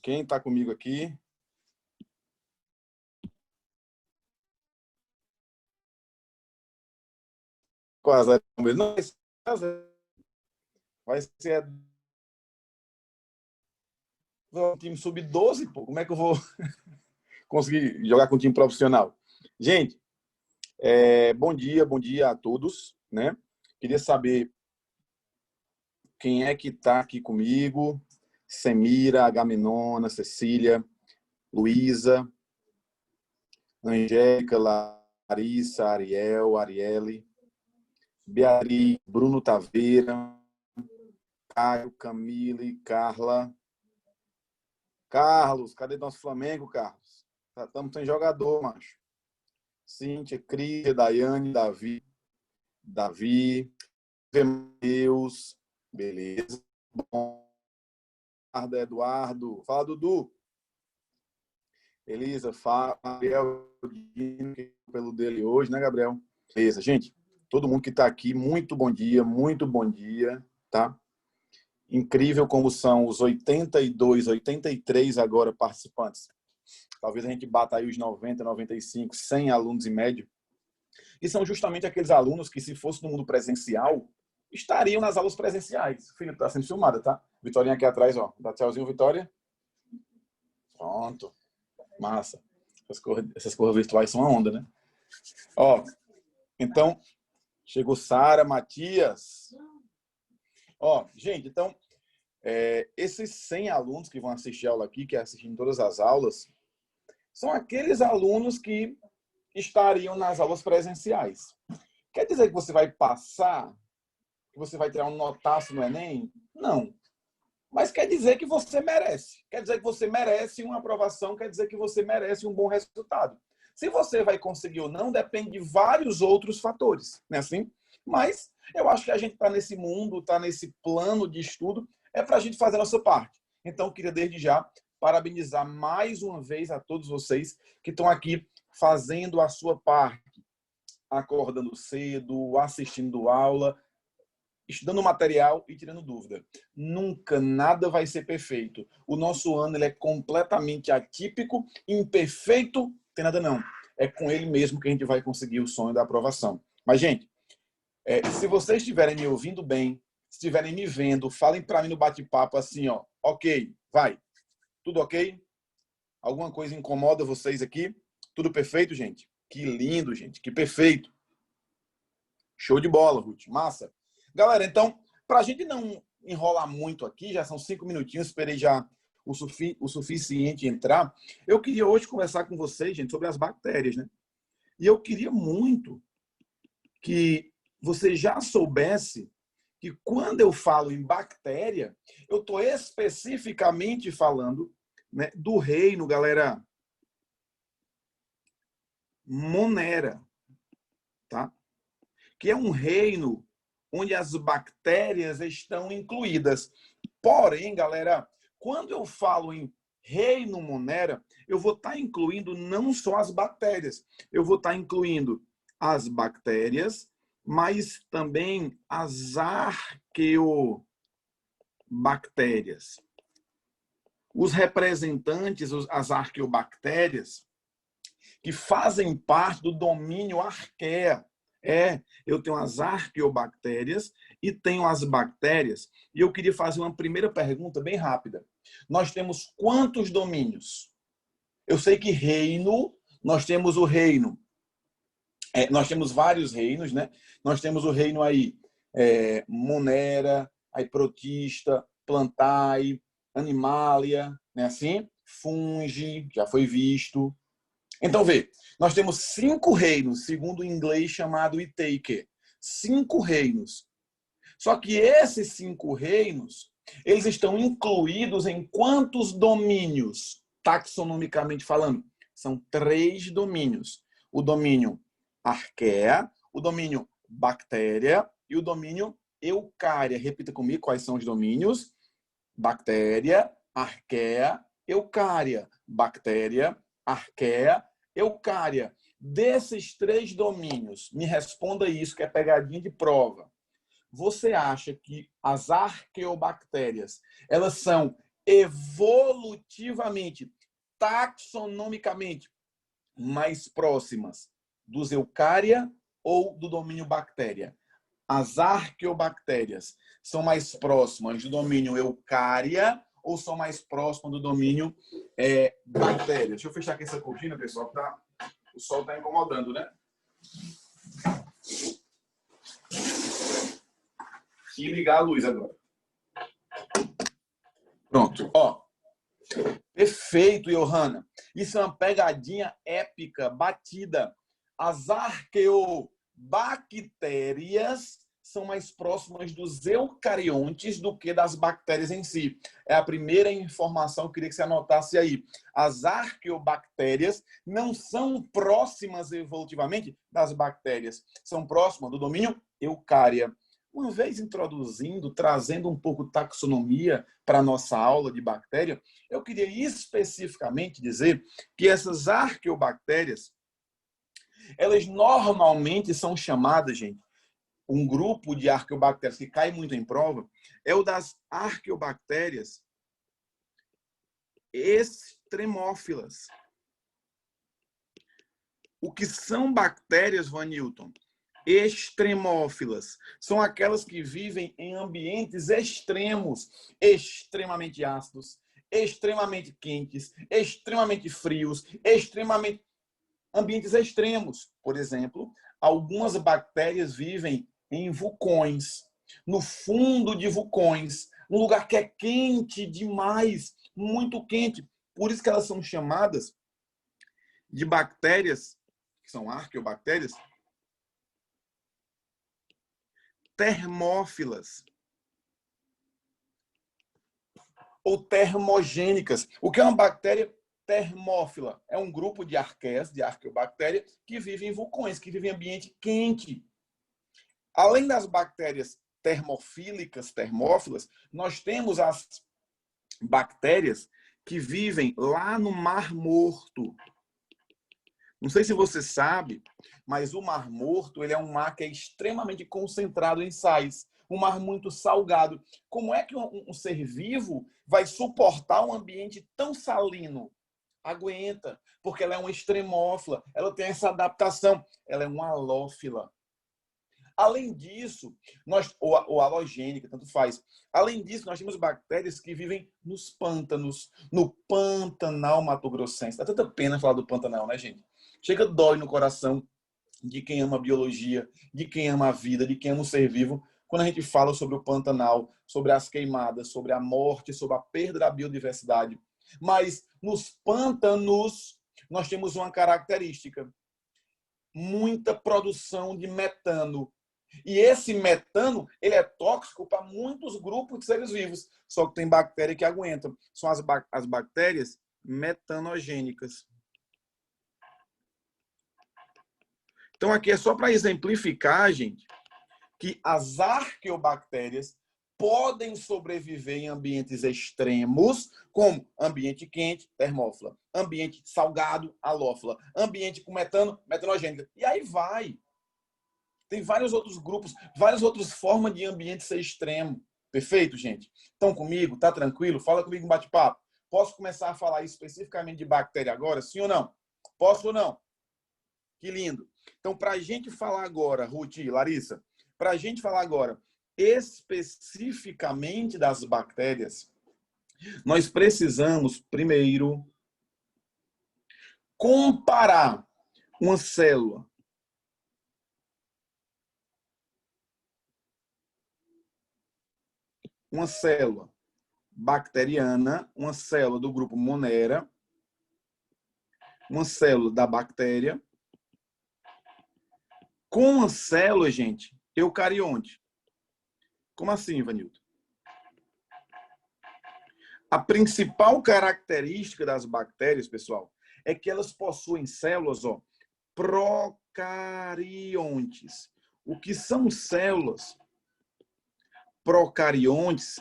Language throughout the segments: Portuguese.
Quem está comigo aqui? Quase. Não, vai ser um time sub-12, pô. Como é que eu vou conseguir jogar com um time profissional? Gente, bom dia a todos, né? Queria saber quem é que está aqui comigo. Semira, Agamenona, Cecília, Luísa, Angélica, Larissa, Ariel, Arielle, Beatriz, Bruno Taveira, Caio, Camille, Carla. Carlos, cadê nosso Flamengo, Carlos? Estamos sem jogador, macho. Cíntia, Cris, Daiane, Davi, Deus, beleza. Bom, Eduardo. Fala, Dudu. Elisa, Gabriel, pelo dele hoje, né, Gabriel? Beleza, gente. Todo mundo que está aqui, muito bom dia, tá? Incrível como são os 82, 83 agora participantes. Talvez a gente bata aí os 90, 95, 100 alunos em média. E são justamente aqueles alunos que, se fosse no mundo presencial, estariam nas aulas presenciais. O filho está sendo filmado, tá? Vitorinha aqui atrás, ó. Dá tchauzinho, Vitória. Pronto. Massa. Essas cores virtuais são uma onda, né? Ó, então, chegou Sara, Matias. Ó, gente, então, esses 100 alunos que vão assistir a aula aqui, que assistem todas as aulas, são aqueles alunos que estariam nas aulas presenciais. Quer dizer que você vai passar, que você vai tirar um notaço no Enem? Não. Mas quer dizer que você merece. Quer dizer que você merece uma aprovação, quer dizer que você merece um bom resultado. Se você vai conseguir ou não, depende de vários outros fatores, não é assim? Mas eu acho que a gente está nesse mundo, está nesse plano de estudo, é para a gente fazer a nossa parte. Então, eu queria desde já parabenizar mais uma vez a todos vocês que estão aqui fazendo a sua parte, acordando cedo, assistindo aula, estudando material e tirando dúvida. Nunca nada vai ser perfeito. O nosso ano ele é completamente atípico, imperfeito, tem nada não. É com ele mesmo que a gente vai conseguir o sonho da aprovação. Mas, gente, se vocês estiverem me ouvindo bem, se estiverem me vendo, falem para mim no bate-papo assim, ó, ok, vai. Tudo ok? Alguma coisa incomoda vocês aqui? Tudo perfeito, gente? Que lindo, gente. Que perfeito. Show de bola, Ruth. Massa. Galera, então, para a gente não enrolar muito aqui, já são 5 minutinhos, esperei já o suficiente entrar. Eu queria hoje conversar com vocês, gente, sobre as bactérias, né? E eu queria muito que você já soubesse que quando eu falo em bactéria, eu estou especificamente falando, né, do reino, galera, Monera, tá? Que é um reino onde as bactérias estão incluídas. Porém, galera, quando eu falo em reino Monera, eu vou estar incluindo não só as bactérias, eu vou estar incluindo as bactérias, mas também as arqueobactérias. Os representantes, as arqueobactérias, que fazem parte do domínio arquea. Eu tenho as arqueobactérias e tenho as bactérias. E eu queria fazer uma primeira pergunta bem rápida. Nós temos quantos domínios? Eu sei que reino, nós temos o reino. Nós temos vários reinos, né? Nós temos o reino aí, Monera, aí Protista, Plantae, Animalia, né? Assim? Fungi, já foi visto. Então, vê, nós temos 5 reinos, segundo o inglês chamado Itaker. 5 reinos. Só que esses 5 reinos, eles estão incluídos em quantos domínios, taxonomicamente falando? São 3 domínios. O domínio arquea, o domínio bactéria e o domínio eucária. Repita comigo quais são os domínios. Bactéria, arquea, eucária. Bactéria, arquea, eucária. Desses 3 domínios, me responda isso, que é pegadinha de prova. Você acha que as arqueobactérias, elas são evolutivamente, taxonomicamente, mais próximas dos eucária ou do domínio bactéria? As arqueobactérias são mais próximas do domínio eucária ou são mais próximas do domínio bactéria? Deixa eu fechar aqui essa cortina, pessoal, que o sol está incomodando, né? E ligar a luz agora. Pronto, ó. Perfeito, Johanna. Isso é uma pegadinha épica, batida. As arqueobactérias são mais próximas dos eucariontes do que das bactérias em si. É a primeira informação que eu queria que você anotasse aí. As arqueobactérias não são próximas evolutivamente das bactérias, são próximas do domínio eucária. Uma vez introduzindo, trazendo um pouco de taxonomia para a nossa aula de bactéria, eu queria especificamente dizer que essas arqueobactérias, elas normalmente são chamadas, gente, um grupo de arqueobactérias que cai muito em prova, é o das arqueobactérias extremófilas. O que são bactérias, Van Newton? Extremófilas. São aquelas que vivem em ambientes extremos, extremamente ácidos, extremamente quentes, extremamente frios, extremamente ambientes extremos. Por exemplo, algumas bactérias vivem em vulcões, no fundo de vulcões, um lugar que é quente demais, muito quente. Por isso que elas são chamadas de bactérias, que são arqueobactérias, termófilas ou termogênicas. O que é uma bactéria termófila? É um grupo de arqueias, de arqueobactéria, que vivem em vulcões, que vivem em ambiente quente. Além das bactérias termofílicas, termófilas, nós temos as bactérias que vivem lá no Mar Morto. Não sei se você sabe, mas o Mar Morto ele é um mar que é extremamente concentrado em sais. Um mar muito salgado. Como é que um ser vivo vai suportar um ambiente tão salino? Aguenta, porque ela é uma extremófila, ela tem essa adaptação, ela é uma halófila. Além disso, ou halogênica, tanto faz. Além disso, nós temos bactérias que vivem nos pântanos, no Pantanal Mato-Grossense. Dá tanta pena falar do Pantanal, né, gente? Chega, dói no coração de quem ama a biologia, de quem ama a vida, de quem ama o ser vivo, quando a gente fala sobre o Pantanal, sobre as queimadas, sobre a morte, sobre a perda da biodiversidade. Mas nos pântanos, nós temos uma característica: muita produção de metano. E esse metano, ele é tóxico para muitos grupos de seres vivos. Só que tem bactéria que aguentam. São as bactérias metanogênicas. Então, aqui é só para exemplificar, gente, que as arqueobactérias podem sobreviver em ambientes extremos, como ambiente quente, termófila, ambiente salgado, halófila, ambiente com metano, metanogênica. E aí vai. Tem vários outros grupos, várias outras formas de ambiente ser extremo. Perfeito, gente? Estão comigo? Tá tranquilo? Fala comigo no bate-papo. Posso começar a falar especificamente de bactéria agora? Sim ou não? Posso ou não? Que lindo. Então, para a gente falar agora, Ruth e Larissa, para a gente falar agora especificamente das bactérias, nós precisamos, primeiro, comparar uma célula bacteriana, uma célula do grupo Monera, uma célula da bactéria, com uma célula, gente, eucarionte. Como assim, Ivanildo? A principal característica das bactérias, pessoal, é que elas possuem células, procariontes. O que são células procariontes,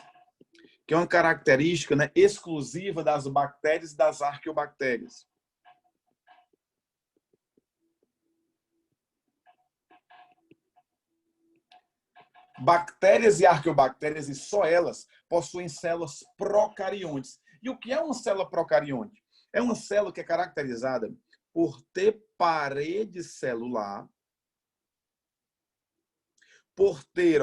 que é uma característica, né, exclusiva das bactérias e das arqueobactérias. Bactérias e arqueobactérias, e só elas, possuem células procariontes. E o que é uma célula procarionte? É uma célula que é caracterizada por ter parede celular, por ter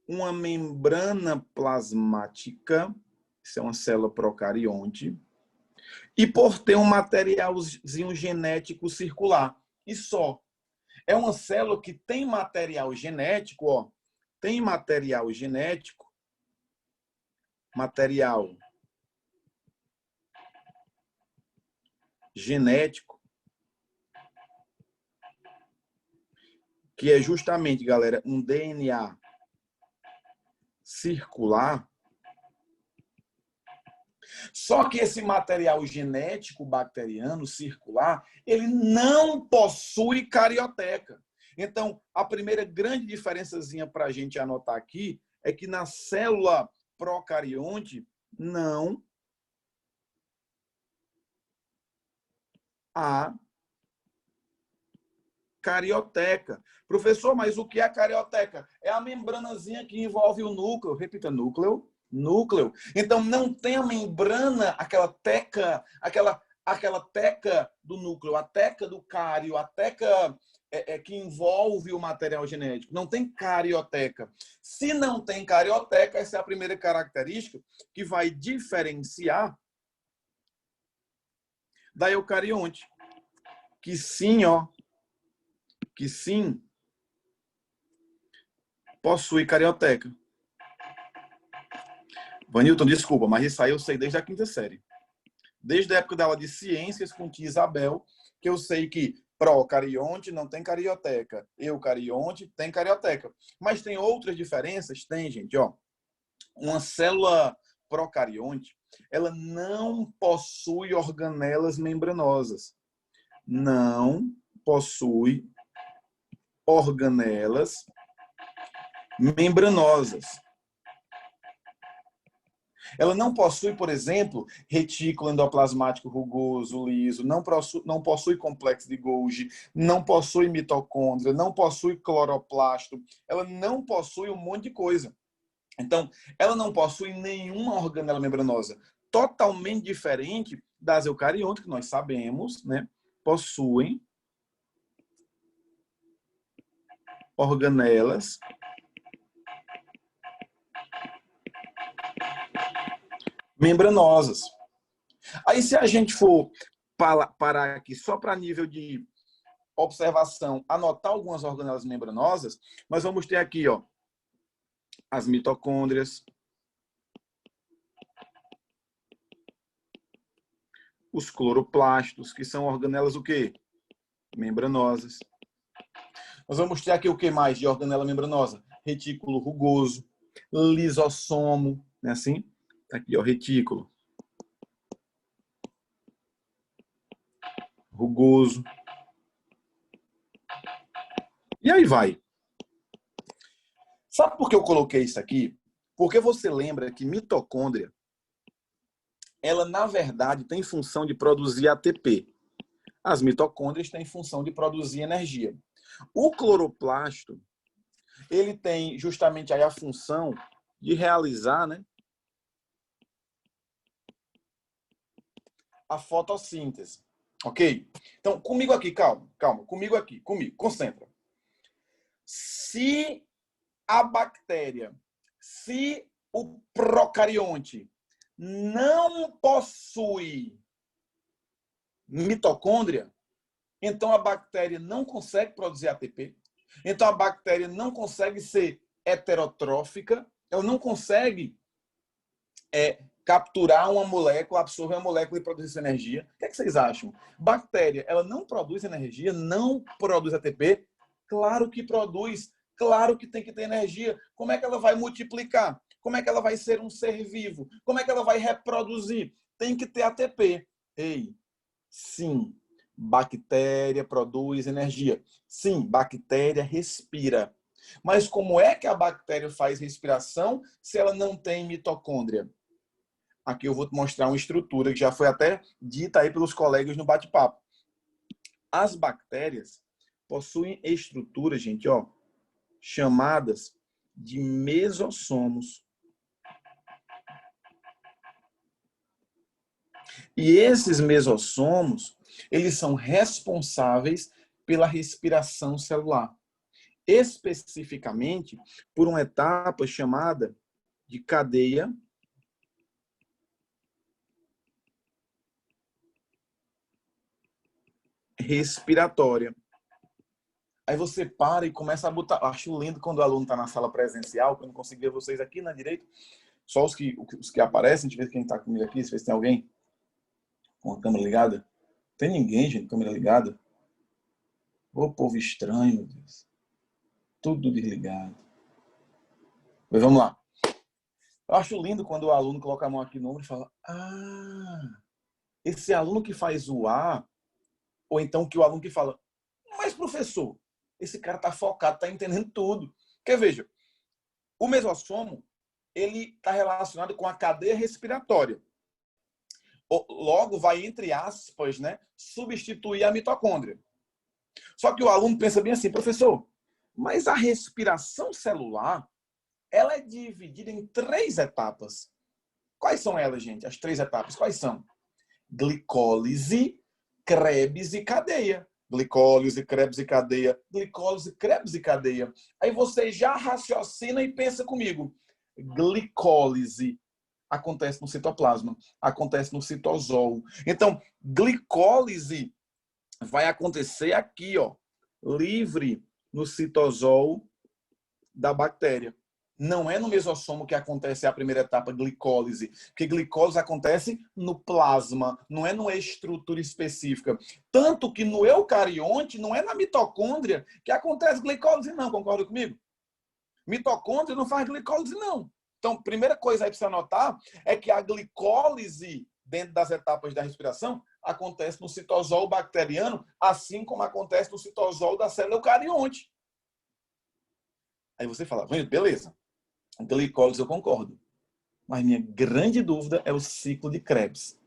uma membrana plasmática, isso é uma célula procarionte, e por ter um materialzinho genético circular. E só. É uma célula que tem material genético, tem material genético, que é justamente, galera, um DNA circular. Só que esse material genético bacteriano circular, ele não possui carioteca. Então, a primeira grande diferençazinha para a gente anotar aqui é que na célula procarionte não há carioteca. Professor, mas o que é a carioteca? É a membranazinha que envolve o núcleo. Repita, núcleo. Núcleo. Então, não tem a membrana, aquela teca do núcleo, a teca do cário, a teca que envolve o material genético. Não tem carioteca. Se não tem carioteca, essa é a primeira característica que vai diferenciar da eucarionte. Que sim, possui carioteca. Vanilton, desculpa, mas isso aí eu sei desde a quinta série. Desde a época da aula de ciências com tia Isabel, que eu sei que procarionte não tem carioteca, eucarionte tem carioteca. Mas tem outras diferenças? Tem, gente. Uma célula procarionte, ela não possui organelas membranosas. Não possui organelas membranosas. Ela não possui, por exemplo, retículo endoplasmático rugoso, liso, não possui complexo de Golgi, não possui mitocôndria, não possui cloroplasto, ela não possui um monte de coisa. Então, ela não possui nenhuma organela membranosa, totalmente diferente das eucariontes, que nós sabemos, né? Possuem organelas membranosas. Aí, se a gente for parar aqui só para nível de observação, anotar algumas organelas membranosas, nós vamos ter aqui, as mitocôndrias, os cloroplastos, que são organelas o quê? Membranosas. Nós vamos ter aqui o que mais de organela membranosa? Retículo rugoso, lisossomo, né assim? Tá aqui, retículo rugoso. E aí vai. Sabe por que eu coloquei isso aqui? Porque você lembra que mitocôndria, ela na verdade tem função de produzir ATP. As mitocôndrias têm função de produzir energia. O cloroplasto, ele tem justamente aí a função de realizar, né, a fotossíntese. Ok? Então, comigo aqui, calma, comigo, concentra. Se a bactéria, se o procarionte não possui mitocôndria, então a bactéria não consegue produzir ATP, então a bactéria não consegue ser heterotrófica, ela não consegue capturar uma molécula, absorver uma molécula e produzir essa energia. O que vocês acham? Bactéria, ela não produz energia, não produz ATP? Claro que produz, claro que tem que ter energia. Como é que ela vai multiplicar? Como é que ela vai ser um ser vivo? Como é que ela vai reproduzir? Tem que ter ATP. Ei, sim, bactéria produz energia. Sim, bactéria respira. Mas como é que a bactéria faz respiração se ela não tem mitocôndria? Aqui eu vou te mostrar uma estrutura que já foi até dita aí pelos colegas no bate-papo. As bactérias possuem estruturas, gente, chamadas de mesossomos. E esses mesossomos, eles são responsáveis pela respiração celular. Especificamente por uma etapa chamada de cadeia respiratória. Aí você para e começa a botar... Acho lindo quando o aluno está na sala presencial, que eu não consigo ver vocês aqui na direita, só os que aparecem, deixa eu ver quem está comigo aqui, se tem alguém com a câmera ligada. Tem ninguém, gente, câmera ligada? Ô, povo estranho, meu Deus. Tudo desligado. Mas vamos lá. Eu acho lindo quando o aluno coloca a mão aqui no ombro e fala: ah, esse aluno que faz o A, ou então que o aluno que fala: mas professor, esse cara tá focado, tá entendendo tudo. Porque veja, o mesossomo, ele está relacionado com a cadeia respiratória. Logo, vai, entre aspas, né, substituir a mitocôndria. Só que o aluno pensa bem assim: professor, mas a respiração celular, ela é dividida em 3 etapas. Quais são elas, gente? As 3 etapas, quais são? Glicólise, Krebs e cadeia. Glicólise, Krebs e cadeia. Glicólise, Krebs e cadeia. Aí você já raciocina e pensa comigo. Glicólise acontece no citoplasma, acontece no citosol. Então, glicólise vai acontecer aqui, ó, livre no citosol da bactéria. Não é no mesossomo que acontece a primeira etapa, glicólise, porque glicólise acontece no plasma, não é numa estrutura específica. Tanto que no eucarionte, não é na mitocôndria que acontece glicólise, não. Concorda comigo? Mitocôndria não faz glicólise, não. Então, primeira coisa aí para você anotar é que a glicólise, dentro das etapas da respiração, acontece no citosol bacteriano, assim como acontece no citosol da célula eucarionte. Aí você fala: beleza, glicólise eu concordo. Mas minha grande dúvida é o ciclo de Krebs.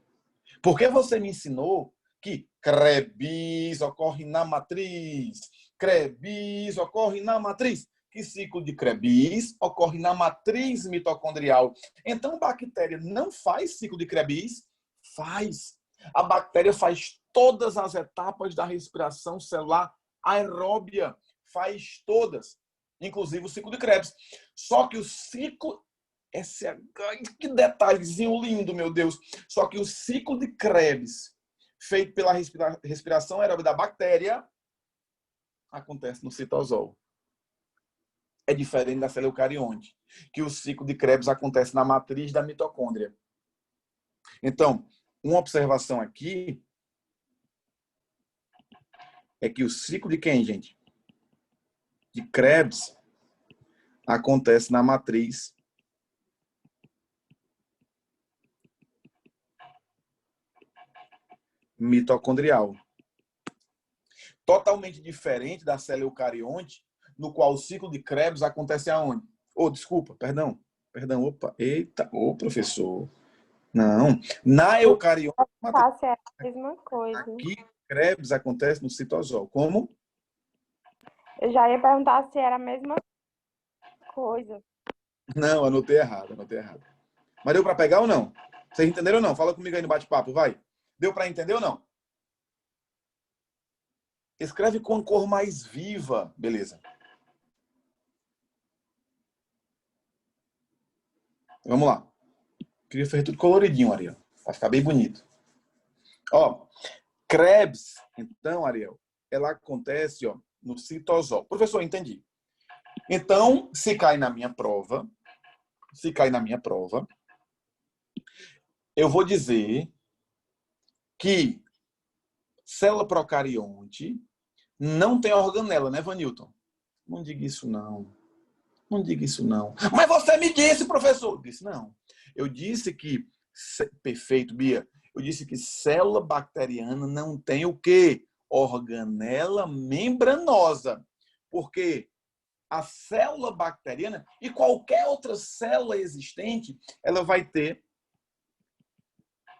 Porque você me ensinou que Krebs ocorre na matriz. Krebs ocorre na matriz. Que ciclo de Krebs ocorre na matriz mitocondrial. Então, a bactéria não faz ciclo de Krebs? Faz. A bactéria faz todas as etapas da respiração celular aeróbia. Faz todas. Inclusive o ciclo de Krebs. Só que o ciclo... Que detalhezinho lindo, meu Deus. Só que o ciclo de Krebs, feito pela respiração aeróbica da bactéria, acontece no citosol. É diferente da célula eucarionte, que o ciclo de Krebs acontece na matriz da mitocôndria. Então, uma observação aqui é que o ciclo de quem, gente? De Krebs acontece na matriz mitocondrial. Totalmente diferente da célula eucarionte, no qual o ciclo de Krebs acontece aonde? Desculpa, perdão, opa, eita, professor. Não, na eucarionte... É a mesma coisa. Aqui, Krebs acontece no citosol. Como? Eu já ia perguntar se era a mesma coisa. Não, anotei errado. Mas deu para pegar ou não? Vocês entenderam ou não? Fala comigo aí no bate-papo, vai. Deu para entender ou não? Escreve com a cor mais viva. Beleza. Vamos lá. Queria fazer tudo coloridinho, Ariel. Vai ficar bem bonito. Ó, Krebs, então, Ariel, ela acontece, ó, no citosol. Professor, entendi. Então, se cai na minha prova, eu vou dizer que célula procarionte não tem organela, né, Vanilton? Não diga isso, não. Não diga isso, não. Mas você me disse, professor. Eu disse, não. Eu disse que... Perfeito, Bia. Eu disse que célula bacteriana não tem o quê? Organela membranosa. Porque a célula bacteriana e qualquer outra célula existente, ela vai ter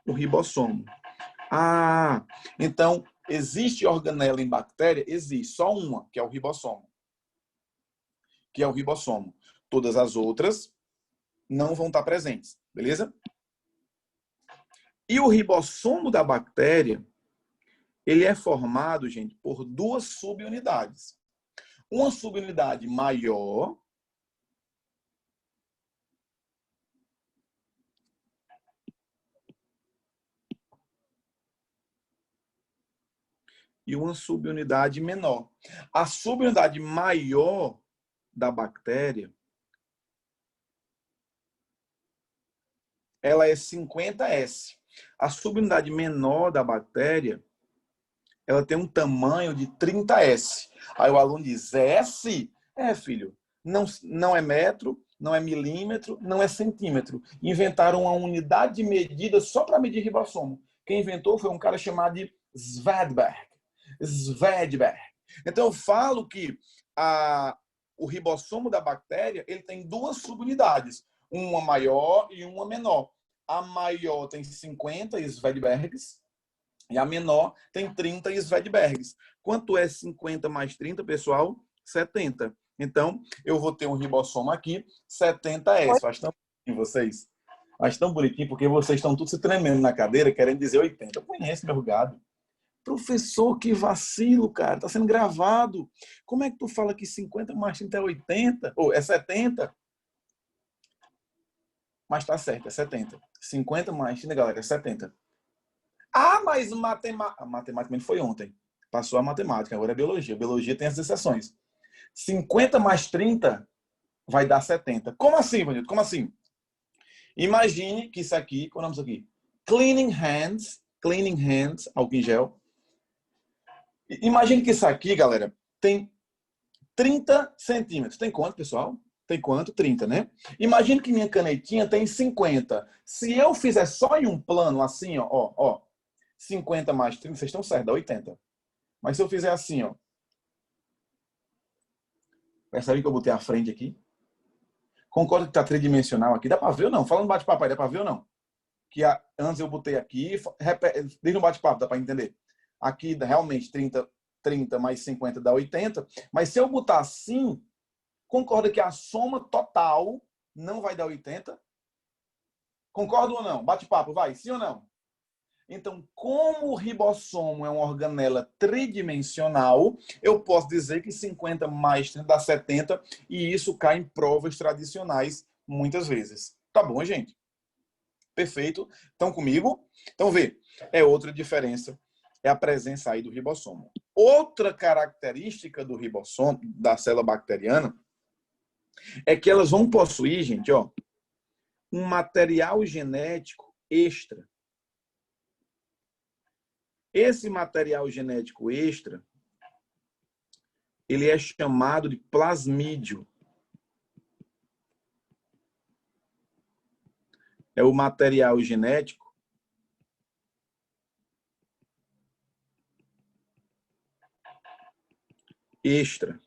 o ribossomo. Ah, então, existe organela em bactéria? Existe, só uma, que é o ribossomo. Todas as outras não vão estar presentes, beleza? E o ribossomo da bactéria, ele é formado, gente, por duas subunidades. Uma subunidade maior e uma subunidade menor. A subunidade maior da bactéria, ela é 50S. A subunidade menor da bactéria, ela tem um tamanho de 30S. Aí o aluno diz, S? É, filho, não é metro, não é milímetro, não é centímetro. Inventaram uma unidade de medida só para medir ribossomo. Quem inventou foi um cara chamado de Svedberg. Então eu falo que o ribossomo da bactéria, ele tem duas subunidades, uma maior e uma menor. A maior tem 50 Svedbergs e a menor tem 30 Svedbergs. Quanto é 50 mais 30, pessoal? 70. Então, eu vou ter um ribossomo aqui, 70S. Faz tão bonitinho vocês? Faz tão bonitinho, porque vocês estão todos se tremendo na cadeira, querendo dizer 80. Eu conheço meu gado. Professor, que vacilo, cara. Tá sendo gravado. Como é que tu fala que 50 mais 30 é 80? Ou é 70? Mas tá certo, é 70. 50 mais 30, galera, é 70. Ah, mas matemática... A matemática foi ontem. Passou a matemática, agora é biologia. Biologia tem as exceções. 50 mais 30 vai dar 70. Como assim, Vanildo? Como assim? Imagine que isso aqui, qual é o nome disso aqui? Cleaning hands, álcool em gel. Imagine que isso aqui, galera, tem 30 centímetros. Tem quanto, pessoal? Tem quanto? 30, né? Imagine que minha canetinha tem 50. Se eu fizer só em um plano, assim, ó, 50 mais 30, vocês estão certos, dá 80. Mas se eu fizer assim, ó. Percebe que eu botei a frente aqui? Concorda que está tridimensional aqui? Dá para ver ou não? Falando bate-papo aí, dá para ver ou não? Que antes eu botei aqui, diz no bate-papo, dá para entender. Aqui, realmente, 30 mais 50 dá 80. Mas se eu botar assim, concorda que a soma total não vai dar 80? Concorda ou não? Bate-papo, vai, sim ou não? Então, como o ribossomo é uma organela tridimensional, eu posso dizer que 50 mais 30 dá 70, e isso cai em provas tradicionais muitas vezes. Tá bom, gente? Perfeito. Estão comigo? Então, vê, é outra diferença, é a presença aí do ribossomo. Outra característica do ribossomo, da célula bacteriana, é que elas vão possuir, gente, ó, um material genético extra. Esse material genético extra, ele é chamado de plasmídio. É o material genético extra.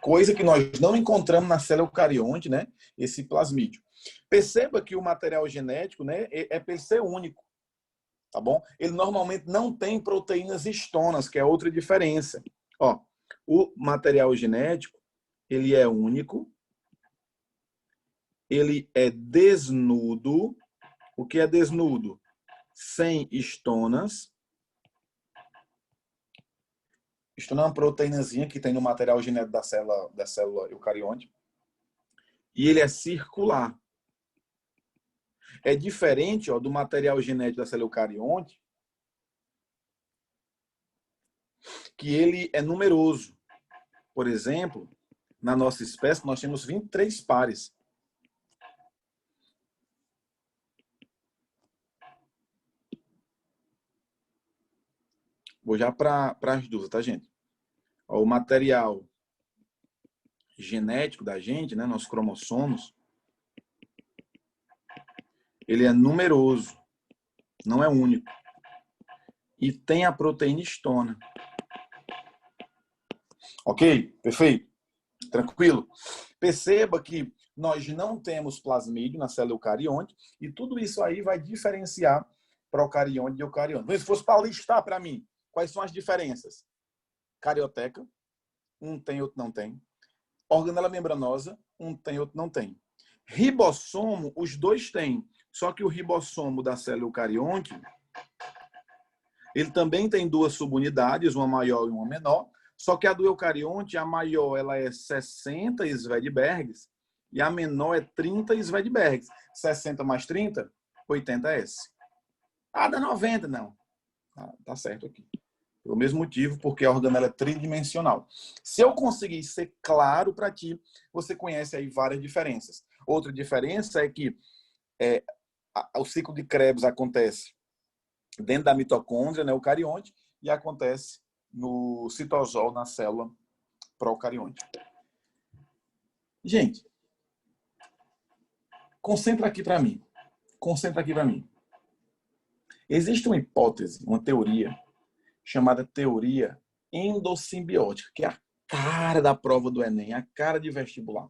Coisa que nós não encontramos na célula eucarionte, né? Esse plasmídio. Perceba que o material genético, né, é PC único. Tá bom? Ele normalmente não tem proteínas histonas, que é outra diferença. Ó, o material genético, ele é único, ele é desnudo. O que é desnudo? Sem histonas. Histona é uma proteínazinha que tem no material genético da célula eucarionte. E ele é circular. É diferente, ó, do material genético da célula eucarionte, que ele é numeroso. Por exemplo, na nossa espécie, nós temos 23 pares. Vou já para as dúvidas, tá, gente? Ó, o material genético da gente, né, nossos cromossomos, ele é numeroso, não é único. E tem a proteína histona. Ok? Perfeito? Tranquilo? Perceba que nós não temos plasmídio na célula eucarionte e tudo isso aí vai diferenciar procarionte de eucarionte. Se fosse para listar para mim, quais são as diferenças? Carioteca, um tem, outro não tem. Organela membranosa, um tem, outro não tem. Ribossomo, os dois têm. Só que o ribossomo da célula eucarionte, ele também tem duas subunidades, uma maior e uma menor. Só que a do eucarionte, a maior ela é 60 Svedbergs e a menor é 30 Svedbergs. 60 mais 30, 80 S. Ah, dá 90, não. Tá certo aqui. Pelo mesmo motivo, porque a organela é tridimensional. Se eu conseguir ser claro para ti, você conhece aí várias diferenças. Outra diferença é que o ciclo de Krebs acontece dentro da mitocôndria, né, eucarionte, e acontece no citosol, na célula procarionte. Gente, concentra aqui para mim. Concentra aqui para mim. Existe uma hipótese, uma teoria, chamada teoria endossimbiótica, que é a cara da prova do Enem, a cara de vestibular.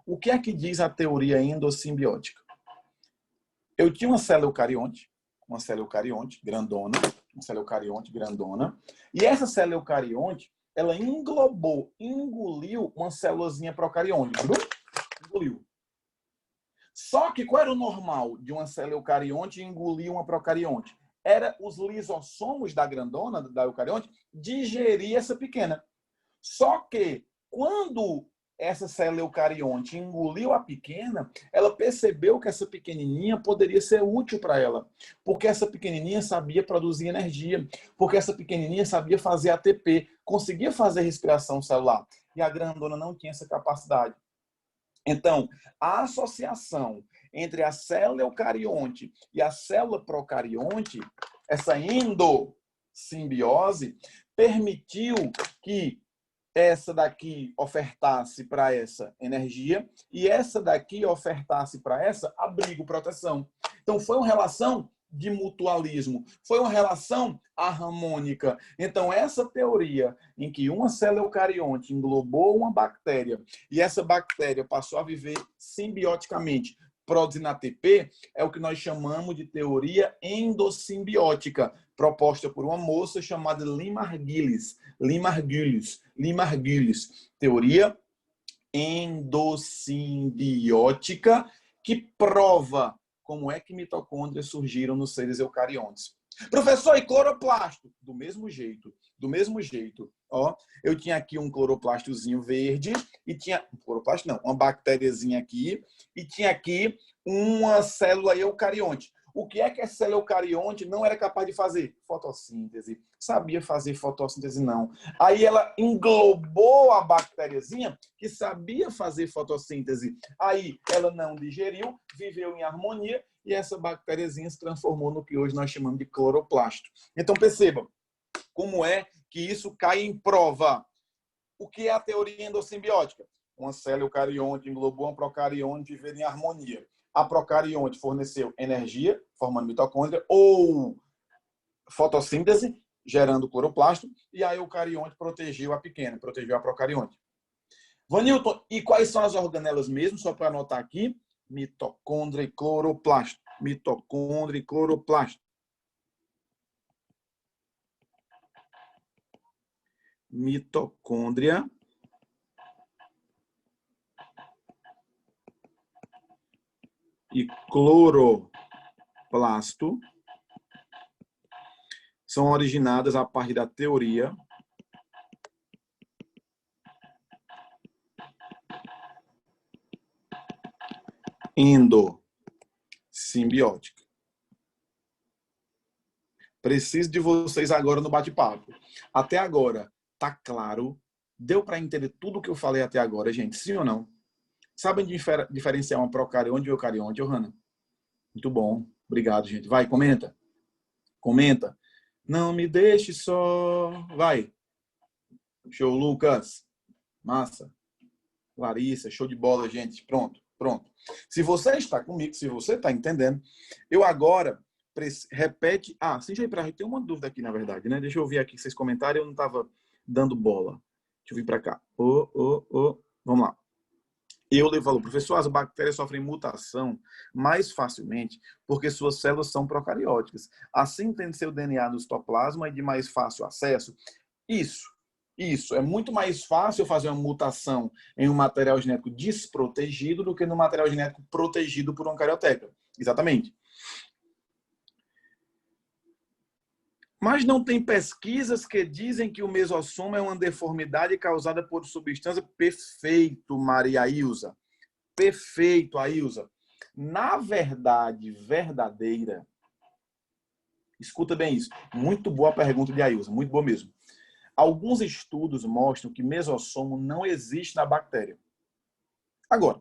O que é que diz a teoria endossimbiótica? Eu tinha uma célula eucarionte grandona, e essa célula eucarionte, ela engoliu uma célulazinha procarionte. Engoliu. Só que qual era o normal de uma célula eucarionte engolir uma procarionte? Era os lisossomos da grandona, da eucarionte, digerir essa pequena. Só que quando essa célula eucarionte engoliu a pequena, ela percebeu que essa pequenininha poderia ser útil para ela. Porque essa pequenininha sabia produzir energia. Porque essa pequenininha sabia fazer ATP. Conseguia fazer respiração celular. E a grandona não tinha essa capacidade. Então, a associação entre a célula eucarionte e a célula procarionte, essa endossimbiose, permitiu que essa daqui ofertasse para essa energia e essa daqui ofertasse para essa abrigo, proteção. Então, foi uma relação de mutualismo, foi uma relação harmônica. Então, essa teoria em que uma célula eucarionte englobou uma bactéria e essa bactéria passou a viver simbioticamente, produzindo ATP, é o que nós chamamos de teoria endossimbiótica, proposta por uma moça chamada Lynn Margulis. Teoria endossimbiótica que prova como é que mitocôndrias surgiram nos seres eucariontes. Professor, e cloroplasto? Do mesmo jeito. Ó, eu tinha aqui um cloroplastozinho verde e tinha... Cloroplasto não, uma bactériazinha aqui e tinha aqui uma célula eucarionte. O que é que essa célula eucarionte não era capaz de fazer? Fotossíntese. Sabia fazer fotossíntese, não. Aí ela englobou a bactériazinha que sabia fazer fotossíntese. Aí ela não digeriu, viveu em harmonia e essa bactériazinha se transformou no que hoje nós chamamos de cloroplasto. Então perceba como é que isso cai em prova. O que é a teoria endossimbiótica? Uma célula eucarionte englobou uma procarionte viver em harmonia. A procarionte forneceu energia, formando mitocôndria, ou fotossíntese, gerando cloroplasto, e a eucarionte protegeu a pequena, protegeu a procarionte. Vanilton, e quais são as organelas mesmo? Só para anotar aqui. Mitocôndria e cloroplasto. Mitocôndria e cloroplasto. Mitocôndria e cloroplasto são originadas a partir da teoria endossimbiótica. Preciso de vocês agora no bate-papo. Até agora, tá claro? Deu para entender tudo o que eu falei até agora, gente? Sim ou não? Sabem diferenciar uma procarionte e eucarionte, Johanna? Muito bom. Obrigado, gente. Vai, comenta. Comenta. Não me deixe só. Vai. Show, Lucas. Massa. Larissa, show de bola, gente. Pronto. Se você está comigo, se você está entendendo, eu agora repete. Sim, já tem uma dúvida aqui, na verdade, né? Deixa eu ver aqui vocês comentaram, eu não estava dando bola. Deixa eu vir para cá. Vamos lá. Euler falou, professor, as bactérias sofrem mutação mais facilmente porque suas células são procarióticas. Assim, tem seu DNA no citoplasma e de mais fácil acesso. Isso. Isso, é muito mais fácil fazer uma mutação em um material genético desprotegido do que no material genético protegido por uma carioteca. Exatamente. Mas não tem pesquisas que dizem que o mesossoma é uma deformidade causada por substância? Perfeito, Maria Ilza. Perfeito, Ailza. Na verdade verdadeira, escuta bem isso, muito boa a pergunta de Ailza, muito boa mesmo. Alguns estudos mostram que mesossomo não existe na bactéria. Agora,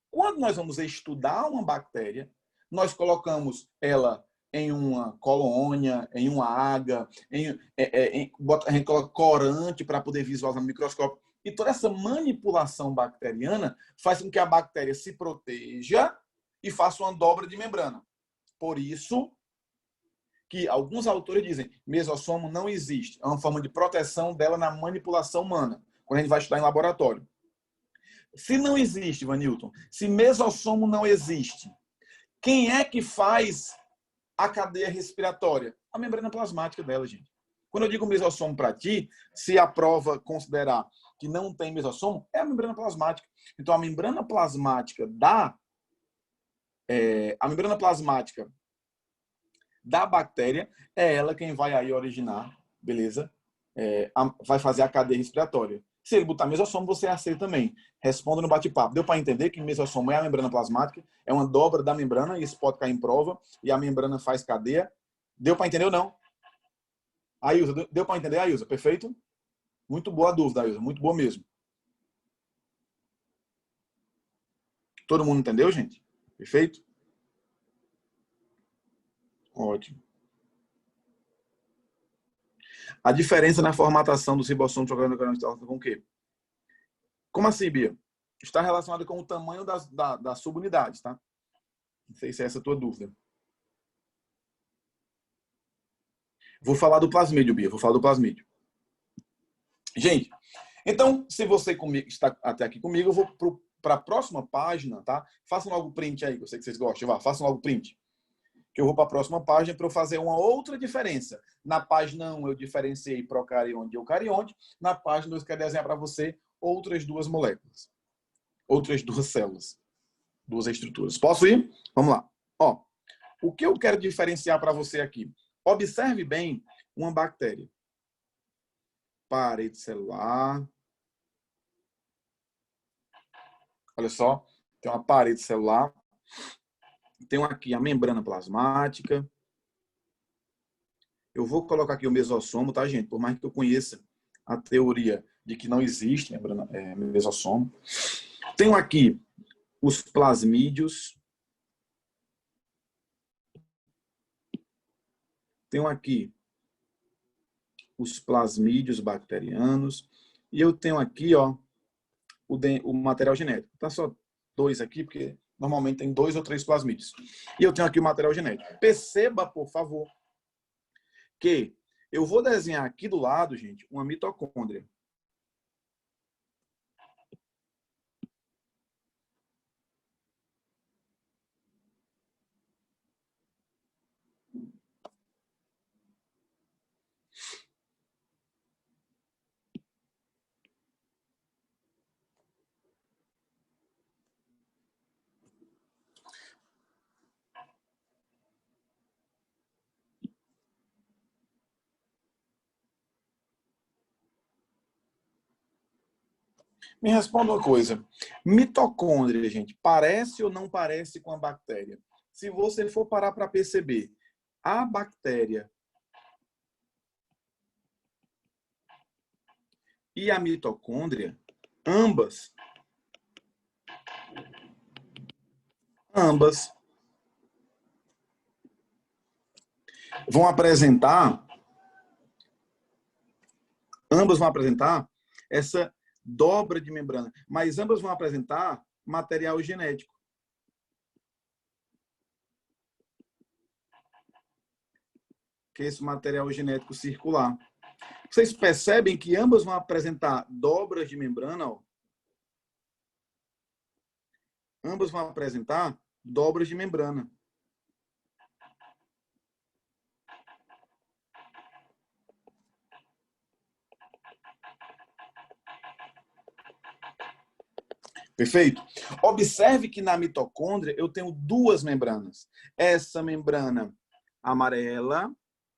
quando nós vamos estudar uma bactéria, nós colocamos ela em uma colônia, em uma aga, a gente coloca corante para poder visualizar no microscópio. E toda essa manipulação bacteriana faz com que a bactéria se proteja e faça uma dobra de membrana. Por isso que alguns autores dizem que mesossomo não existe. É uma forma de proteção dela na manipulação humana, quando a gente vai estudar em laboratório. Se não existe, Vanilton, se mesossomo não existe, quem é que faz a cadeia respiratória? A membrana plasmática dela, gente. Quando eu digo mesossomo para ti, se a prova considerar que não tem mesossomo, é a membrana plasmática. Então, a membrana plasmática da bactéria é ela quem vai aí originar, beleza? Vai fazer a cadeia respiratória. Se ele botar mesossomo, você aceita também. Responda no bate-papo. Deu para entender que mesossomo é a membrana plasmática, é uma dobra da membrana, e isso pode cair em prova, e a membrana faz cadeia. Deu para entender ou não? Ailza, deu para entender, Ailza? Perfeito? Muito boa a dúvida, Ailza, muito boa mesmo. Todo mundo entendeu, gente? Perfeito? Ótimo. A diferença na formatação do ribossomo está com o quê? Como assim, Bia? Está relacionado com o tamanho das subunidades, tá? Não sei se é essa a tua dúvida. Vou falar do plasmídio, Bia. Vou falar do plasmídio. Gente, então, se você está até aqui comigo, eu vou para a próxima página, tá? Façam logo o print aí, que eu sei que vocês gostam. Façam logo o print. Que eu vou para a próxima página para eu fazer uma outra diferença. Na página 1, eu diferenciei procarionte e eucarionte. Na página 2, eu quero desenhar para você outras duas moléculas. Outras duas células. Duas estruturas. Posso ir? Vamos lá. Ó, o que eu quero diferenciar para você aqui? Observe bem uma bactéria. Parede celular. Olha só, tem uma parede celular. Tem aqui a membrana plasmática. Eu vou colocar aqui o mesossomo, tá, gente? Por mais que eu conheça a teoria de que não existe mesossomo. Tenho aqui os plasmídios. Tenho aqui os plasmídios bacterianos. E eu tenho aqui, ó, o material genético. Tá só 2 aqui, porque normalmente tem 2 ou 3 plasmídios. E eu tenho aqui o material genético. Perceba, por favor, que eu vou desenhar aqui do lado, gente, uma mitocôndria. Me responda uma coisa. Mitocôndria, gente, parece ou não parece com a bactéria? Se você for parar para perceber, a bactéria e a mitocôndria, ambas vão apresentar essa dobra de membrana, mas ambas vão apresentar material genético. Que é esse material genético circular. Vocês percebem que ambas vão apresentar dobras de membrana? Ó. Ambas vão apresentar dobras de membrana. Perfeito? Observe que na mitocôndria eu tenho duas membranas. Essa membrana amarela,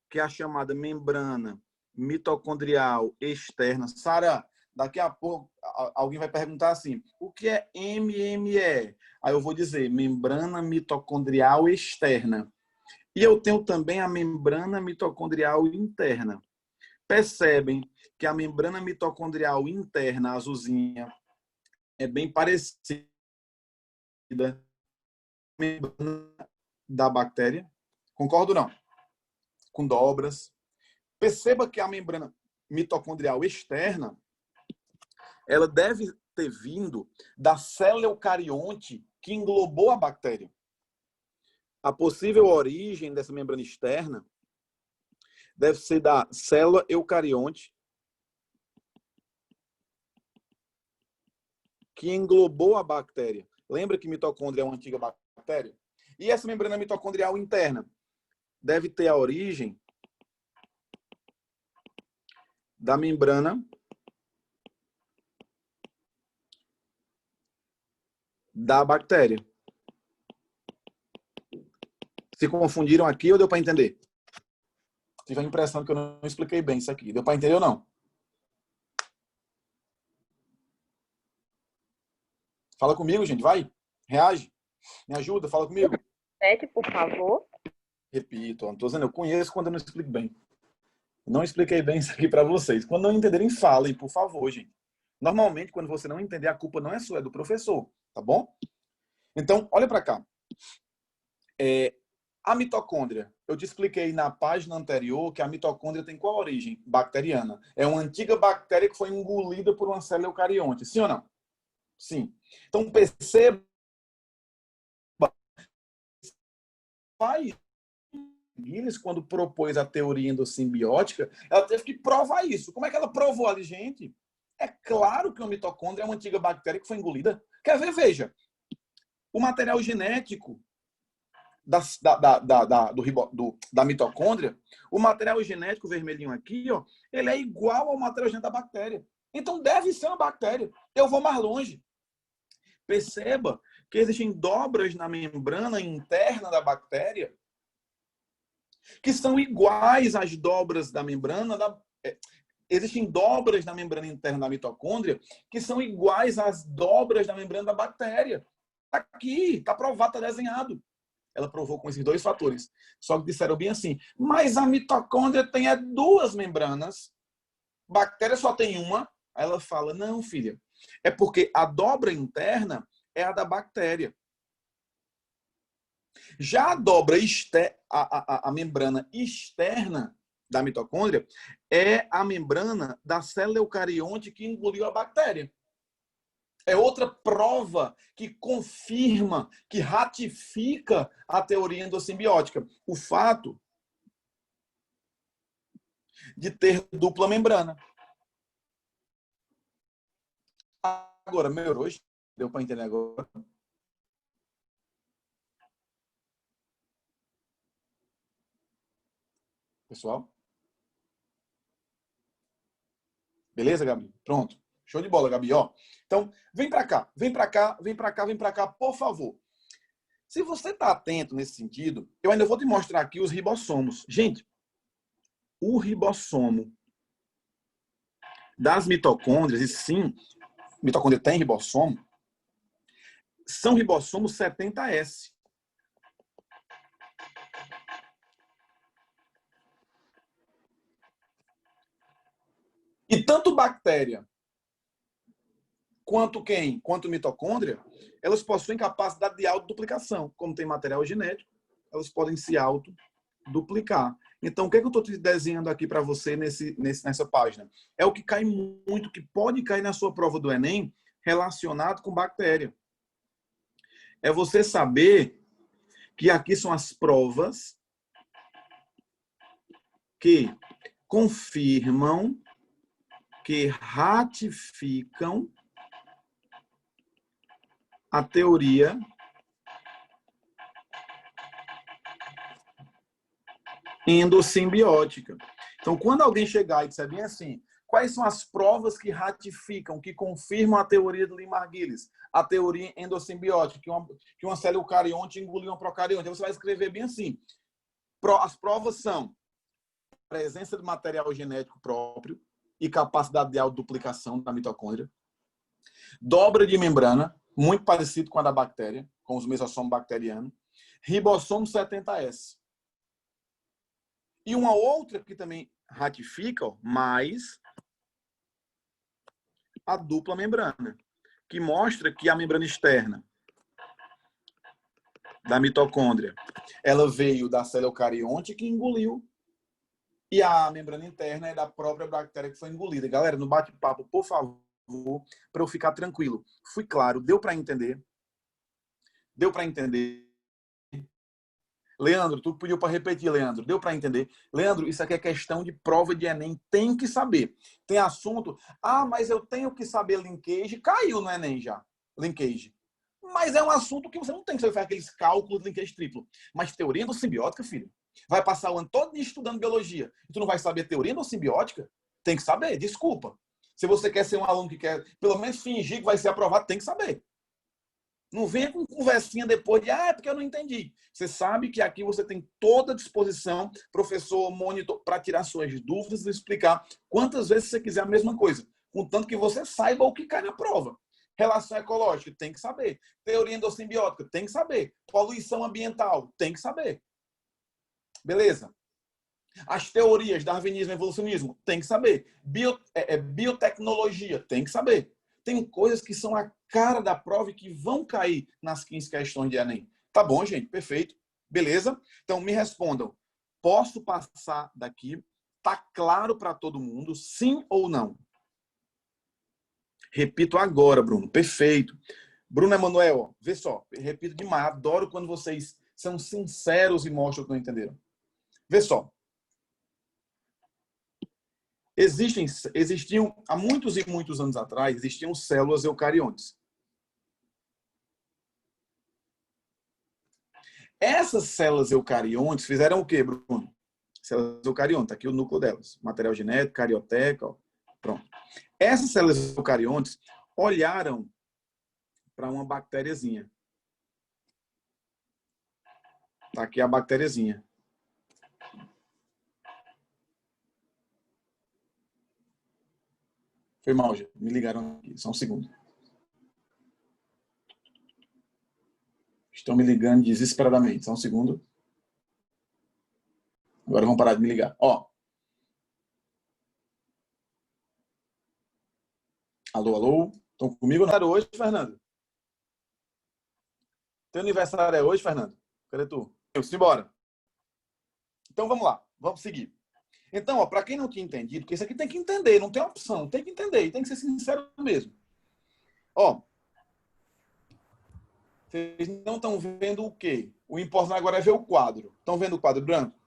que é a chamada membrana mitocondrial externa. Sara, daqui a pouco alguém vai perguntar assim, o que é MME? Aí eu vou dizer, membrana mitocondrial externa. E eu tenho também a membrana mitocondrial interna. Percebem que a membrana mitocondrial interna, azulzinha, é bem parecida com a membrana da bactéria? Concordo ou não? Com dobras. Perceba que a membrana mitocondrial externa, ela deve ter vindo da célula eucarionte que englobou a bactéria. A possível origem dessa membrana externa deve ser da célula eucarionte que englobou a bactéria. Lembra que mitocôndria é uma antiga bactéria? E essa membrana mitocondrial interna deve ter a origem da membrana da bactéria. Se confundiram aqui ou deu para entender? Tive a impressão que eu não expliquei bem isso aqui. Deu para entender ou não? Fala comigo, gente, vai. Reage. Me ajuda, fala comigo. Repete, por favor. Repito, estou dizendo, eu conheço quando eu não explico bem. Não expliquei bem isso aqui para vocês. Quando não entenderem, falem, por favor, gente. Normalmente, quando você não entender, a culpa não é sua, é do professor, tá bom? Então, olha para cá. A mitocôndria. Eu te expliquei na página anterior que a mitocôndria tem qual origem? Bacteriana. É uma antiga bactéria que foi engolida por uma célula eucarionte. Sim ou não? Sim. Então, perceba Guinness, quando propôs a teoria endossimbiótica, ela teve que provar isso. Como é que ela provou ali, gente? É claro que uma mitocôndria é uma antiga bactéria que foi engolida. Quer ver? Veja. O material genético da mitocôndria, o material genético vermelhinho aqui, ó, ele é igual ao material genético da bactéria. Então, deve ser uma bactéria. Eu vou mais longe. Perceba que existem dobras na membrana interna da bactéria que são iguais às dobras da membrana existem dobras na membrana interna da mitocôndria que são iguais às dobras da membrana da bactéria. Está aqui, está provado, está desenhado. Ela provou com esses dois fatores. Só que disseram bem assim, mas a mitocôndria tem duas membranas, bactéria só tem uma. Aí ela fala, não, filha, é porque a dobra interna é a da bactéria. Já a dobra a membrana externa da mitocôndria é a membrana da célula eucarionte que engoliu a bactéria. É outra prova que confirma, que ratifica a teoria endossimbiótica. O fato de ter dupla membrana. Agora, melhorou? Deu para entender agora? Pessoal? Beleza, Gabi? Pronto. Show de bola, Gabi. Ó, então, vem para cá, vem para cá, vem para cá, vem para cá, por favor. Se você está atento nesse sentido, eu ainda vou te mostrar aqui os ribossomos. Gente, o ribossomo das mitocôndrias, e sim, mitocôndria tem ribossomo, são ribossomos 70S. E tanto bactéria quanto mitocôndria, elas possuem capacidade de autoduplicação. Como tem material genético, elas podem se autoduplicar. Então, o que é que eu estou te desenhando aqui para você nessa página? É o que cai muito, que pode cair na sua prova do Enem, relacionado com bactéria. É você saber que aqui são as provas que confirmam, que ratificam a teoria endossimbiótica. Então, quando alguém chegar e disser bem assim, Quais são as provas que ratificam, que confirmam a teoria do Lee-Margulies? A teoria endossimbiótica, que uma célula eucarionte engoliu uma procarionte. Você vai escrever bem assim. As provas são presença de material genético próprio e capacidade de autoduplicação da mitocôndria. Dobra de membrana, muito parecido com a da bactéria, com os mesossomos bacterianos. Ribossomo 70S. E uma outra que também ratifica, mais a dupla membrana, que mostra que a membrana externa da mitocôndria, ela veio da célula eucarionte que engoliu, e a membrana interna é da própria bactéria que foi engolida. Galera, no bate-papo, por favor, para eu ficar tranquilo. Fui claro, deu para entender? Deu para entender? Leandro, tu pediu para repetir, Leandro. Deu para entender? Leandro, isso aqui é questão de prova de Enem. Tem que saber. Tem assunto. Ah, mas eu tenho que saber linkage. Caiu no Enem já. Linkage. Mas é um assunto que você não tem que saber aqueles cálculos de linkage triplo. Mas teoria endossimbiótica, filho. Vai passar o ano todo estudando biologia. E tu não vai saber teoria endossimbiótica? Tem que saber. Desculpa. Se você quer ser um aluno que quer, pelo menos fingir que vai ser aprovado, tem que saber. Não venha com conversinha depois de, é porque eu não entendi. Você sabe que aqui você tem toda a disposição, professor, monitor, para tirar suas dúvidas e explicar quantas vezes você quiser a mesma coisa. Contanto que você saiba o que cai na prova. Relação ecológica, tem que saber. Teoria endossimbiótica, tem que saber. Poluição ambiental, tem que saber. Beleza? As teorias, darwinismo e evolucionismo, tem que saber. Biotecnologia, tem que saber. Tem coisas que são a cara da prova e que vão cair nas 15 questões de Enem. Tá bom, gente? Perfeito. Beleza? Então, me respondam. Posso passar daqui? Tá claro para todo mundo? Sim ou não? Repito agora, Bruno. Perfeito. Bruno Emanuel, vê só. Repito demais. Adoro quando vocês são sinceros e mostram que não entenderam. Vê só. Existiam, há muitos e muitos anos atrás, existiam células eucariontes. Essas células eucariontes fizeram o quê, Bruno? Células eucariontes, aqui o núcleo delas. Material genético, carioteca, ó. Pronto. Essas células eucariontes olharam para uma bactériazinha. Tá aqui a bactériazinha. Foi mal, gente. Me ligaram aqui. Só um segundo. Estão me ligando desesperadamente. Só um segundo. Agora vão parar de me ligar. Ó. Alô, alô. Estão comigo? Não era hoje, Fernando? Teu aniversário é hoje, Fernando? Cadê tu? Simbora. Então vamos lá. Vamos seguir. Então, para quem não tinha entendido, porque isso aqui tem que entender, não tem opção, tem que entender, e tem que ser sincero mesmo. Ó, vocês não estão vendo o quê? O importante agora é ver o quadro. Estão vendo o quadro branco?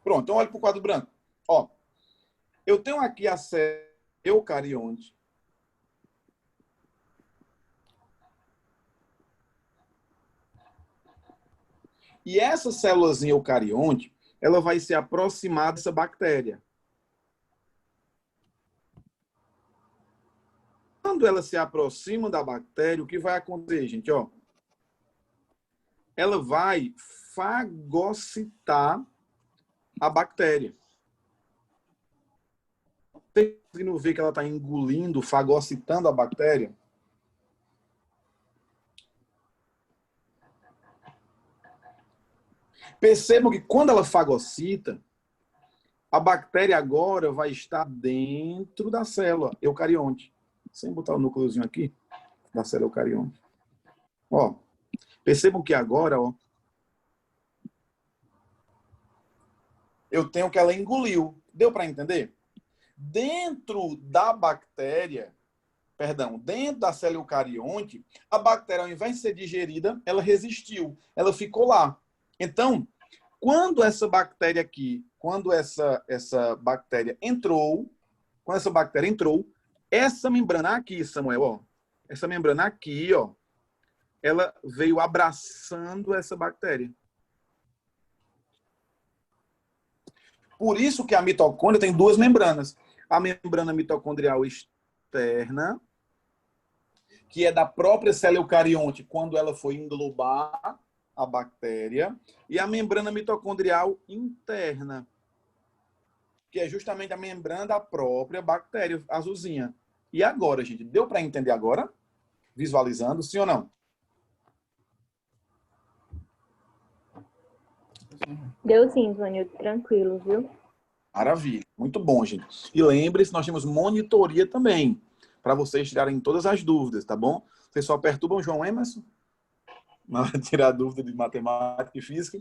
Pronto, então olha para o quadro branco. Ó, eu tenho aqui a célula eucarionte. E essa célulazinha eucarionte, ela vai se aproximar dessa bactéria. Quando ela se aproxima da bactéria, o que vai acontecer, gente? Ó, ela vai fagocitar a bactéria. Você conseguindo ver que ela está engolindo, fagocitando a bactéria? Percebam que quando ela fagocita, a bactéria agora vai estar dentro da célula eucarionte. Sem botar o núcleozinho aqui da célula eucarionte. Ó, percebam que agora, ó, eu tenho que ela engoliu. Deu para entender? Dentro da bactéria, perdão, dentro da célula eucarionte, a bactéria, ao invés de ser digerida, ela resistiu. Ela ficou lá. Então, quando essa bactéria aqui, quando essa bactéria entrou, essa membrana aqui, Samuel, ó, essa membrana aqui, ó, ela veio abraçando essa bactéria. Por isso que a mitocôndria tem duas membranas. A membrana mitocondrial externa, que é da própria célula eucarionte, quando ela foi englobar a bactéria, e a membrana mitocondrial interna, que é justamente a membrana da própria bactéria azulzinha. E agora, gente, deu para entender agora? Visualizando, sim ou não? Deu sim, Vanilton, tranquilo, viu? Maravilha, muito bom, gente. E lembre-se, nós temos monitoria também, para vocês tirarem todas as dúvidas, tá bom? Vocês só perturbam o João Emerson na hora de tirar dúvida de matemática e física.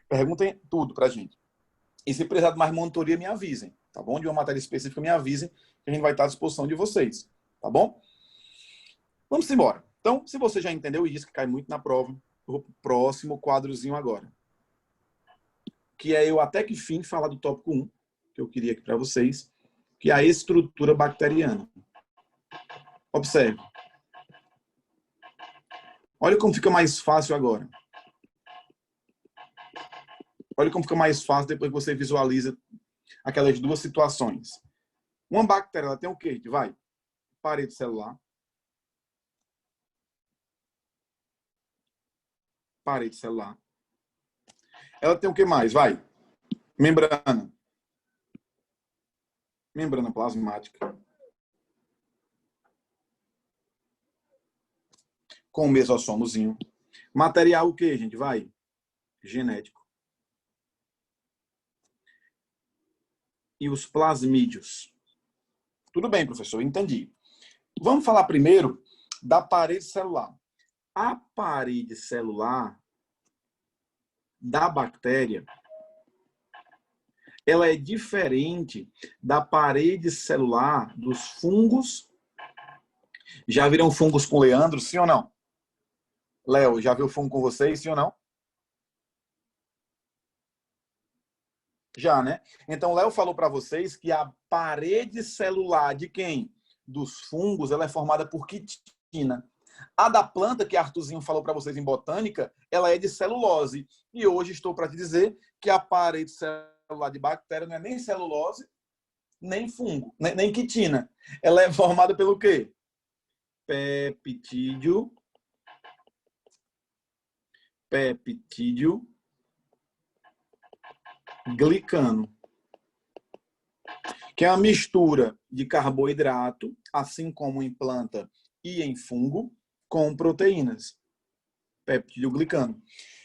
Perguntem tudo pra gente. E se precisar de mais monitoria, me avisem, tá bom? De uma matéria específica, me avisem, que a gente vai estar à disposição de vocês, tá bom? Vamos embora. Então, se você já entendeu isso, que cai muito na prova, eu vou pro próximo quadrozinho agora. Que é eu até que fim falar do tópico 1, que eu queria aqui para vocês, que é a estrutura bacteriana. Observe. Olha como fica mais fácil agora. Olha como fica mais fácil depois que você visualiza aquelas duas situações. Uma bactéria, ela tem o quê? Vai. Parede celular. Parede celular. Ela tem o que mais? Vai. Membrana. Membrana plasmática. Com o mesossomozinho. Material o que, gente? Vai. Genético. E os plasmídeos. Tudo bem, professor, entendi. Vamos falar primeiro da parede celular. A parede celular da bactéria, ela é diferente da parede celular dos fungos. Já viram fungos com Leandro, sim ou não? Léo, já viu fungo com vocês, sim ou não? Já, né? Então, Léo falou para vocês que a parede celular de quem? Dos fungos, ela é formada por quitina. A da planta, que Arthurzinho falou para vocês em botânica, ela é de celulose. E hoje estou para te dizer que a parede celular de bactéria não é nem celulose, nem fungo, nem quitina. Ela é formada pelo quê? Peptídeo glicano, que é uma mistura de carboidrato, assim como em planta e em fungo, com proteínas. Peptídeo glicano.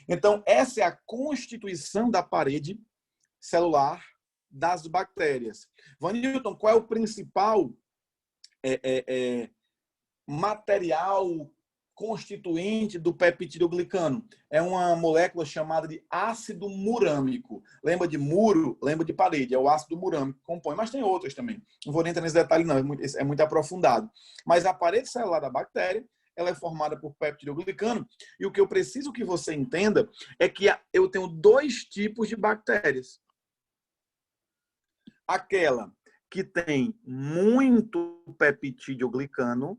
Então, essa é a constituição da parede celular das bactérias. Vanilton, qual é o principal material constituinte do peptidoglicano? É uma molécula chamada de ácido murâmico. Lembra de muro? Lembra de parede. É o ácido murâmico que compõe. Mas tem outras também. Não vou nem entrar nesse detalhe, não. É muito aprofundado. Mas a parede celular da bactéria, ela é formada por peptidoglicano. E o que eu preciso que você entenda é que eu tenho dois tipos de bactérias. Aquela que tem muito peptidoglicano,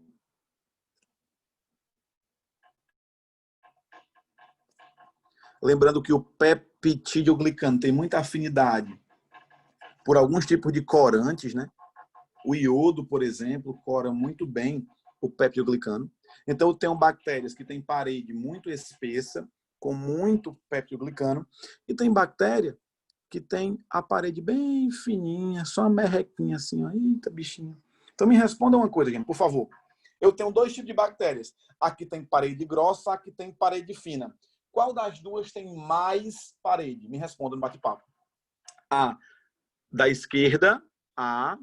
lembrando que o peptidoglicano tem muita afinidade por alguns tipos de corantes, né? O iodo, por exemplo, cora muito bem o peptidoglicano. Então, eu tenho bactérias que têm parede muito espessa, com muito peptidoglicano, e tem bactéria que tem a parede bem fininha, só uma merrequinha assim, ó. Eita, bichinho. Então, me responda uma coisa, gente, por favor. Eu tenho dois tipos de bactérias. Aqui tem parede grossa, aqui tem parede fina. Qual das duas tem mais parede? Me responda no bate-papo. A da esquerda, A,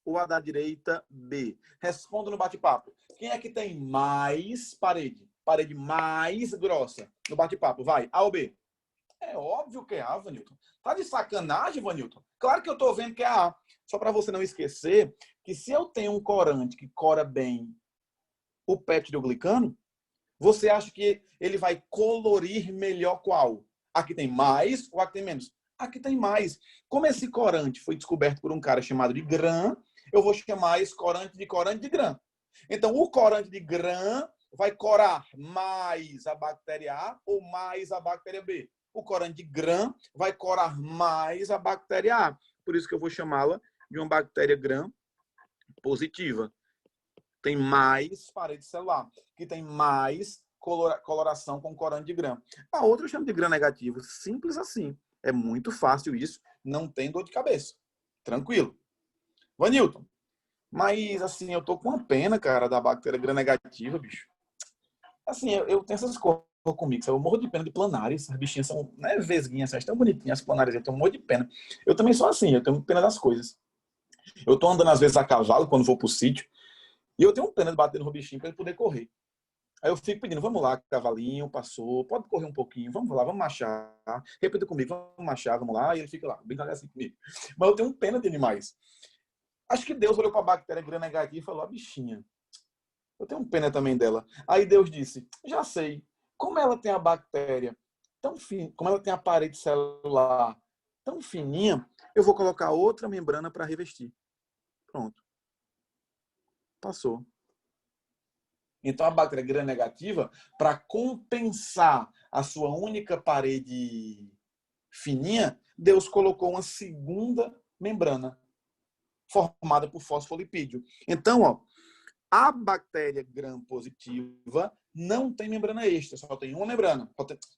ou a da direita, B? Responda no bate-papo. Quem é que tem mais parede? Parede mais grossa. No bate-papo, vai. A ou B? É óbvio que é A, Vanilton. Tá de sacanagem, Vanilton? Claro que eu tô vendo que é A. Só para você não esquecer que se eu tenho um corante que cora bem o peptidoglicano, você acha que ele vai colorir melhor qual? Aqui tem mais ou aqui tem menos? Aqui tem mais. Como esse corante foi descoberto por um cara chamado de Gram, eu vou chamar esse corante de Gram. Então, o corante de Gram vai corar mais a bactéria A ou mais a bactéria B? o corante de Gram vai corar mais a bactéria A. Por isso que eu vou chamá-la de uma bactéria Gram positiva. Tem mais parede celular, que tem mais coloração com corante de Gram. A outra eu chamo de Gram negativo. Simples assim. É muito fácil isso. Não tem dor de cabeça. Tranquilo. Vanilton, mas assim, eu tô com uma pena, cara, da bactéria Gram negativa, bicho. Assim, eu tenho essas coisas comigo, sabe? Eu morro de pena de planárias. Essas bichinhas são, né, vesguinhas, são tão bonitinhas as planárias. Eu tenho um monte de pena. Eu também sou assim, eu tenho pena das coisas. Eu tô andando às vezes a cavalo quando vou pro sítio. E eu tenho pena de bater no bichinho para ele poder correr. Aí eu fico pedindo, vamos lá, cavalinho, passou, pode correr um pouquinho, vamos lá, vamos marchar. Repita comigo, vamos marchar, vamos lá. E ele fica lá, brincando assim comigo. Mas eu tenho pena de animais. Acho que Deus olhou para a bactéria Gram negativa e falou, a bichinha, eu tenho pena também dela. Aí Deus disse, já sei, como ela tem a bactéria tão fina, como ela tem a parede celular tão fininha, eu vou colocar outra membrana para revestir. Pronto. Passou. Então, a bactéria Gram negativa, para compensar a sua única parede fininha, Deus colocou uma segunda membrana formada por fosfolipídio. Então, ó, a bactéria Gram positiva não tem membrana extra, só tem uma membrana.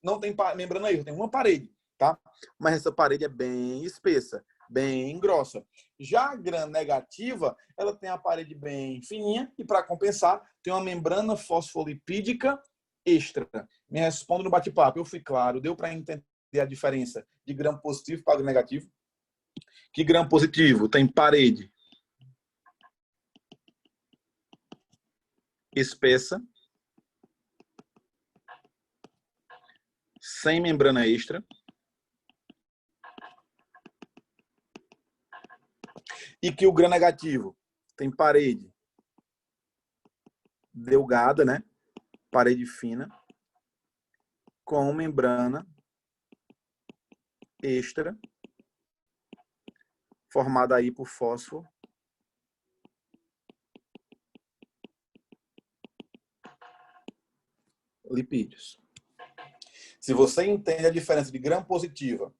Não tem membrana extra, tem uma parede, tá? Mas essa parede é bem espessa, bem grossa. Já a Gram negativa, ela tem a parede bem fininha e, para compensar, tem uma membrana fosfolipídica extra. Me responda no bate-papo. Eu fui claro, deu para entender a diferença de Gram positivo para Gram negativo? Que Gram positivo tem parede espessa, sem membrana extra, e que o Gram negativo tem parede delgada, né? Parede fina, com membrana extra, formada aí por fósforo lipídios. Se você entende a diferença de Gram positiva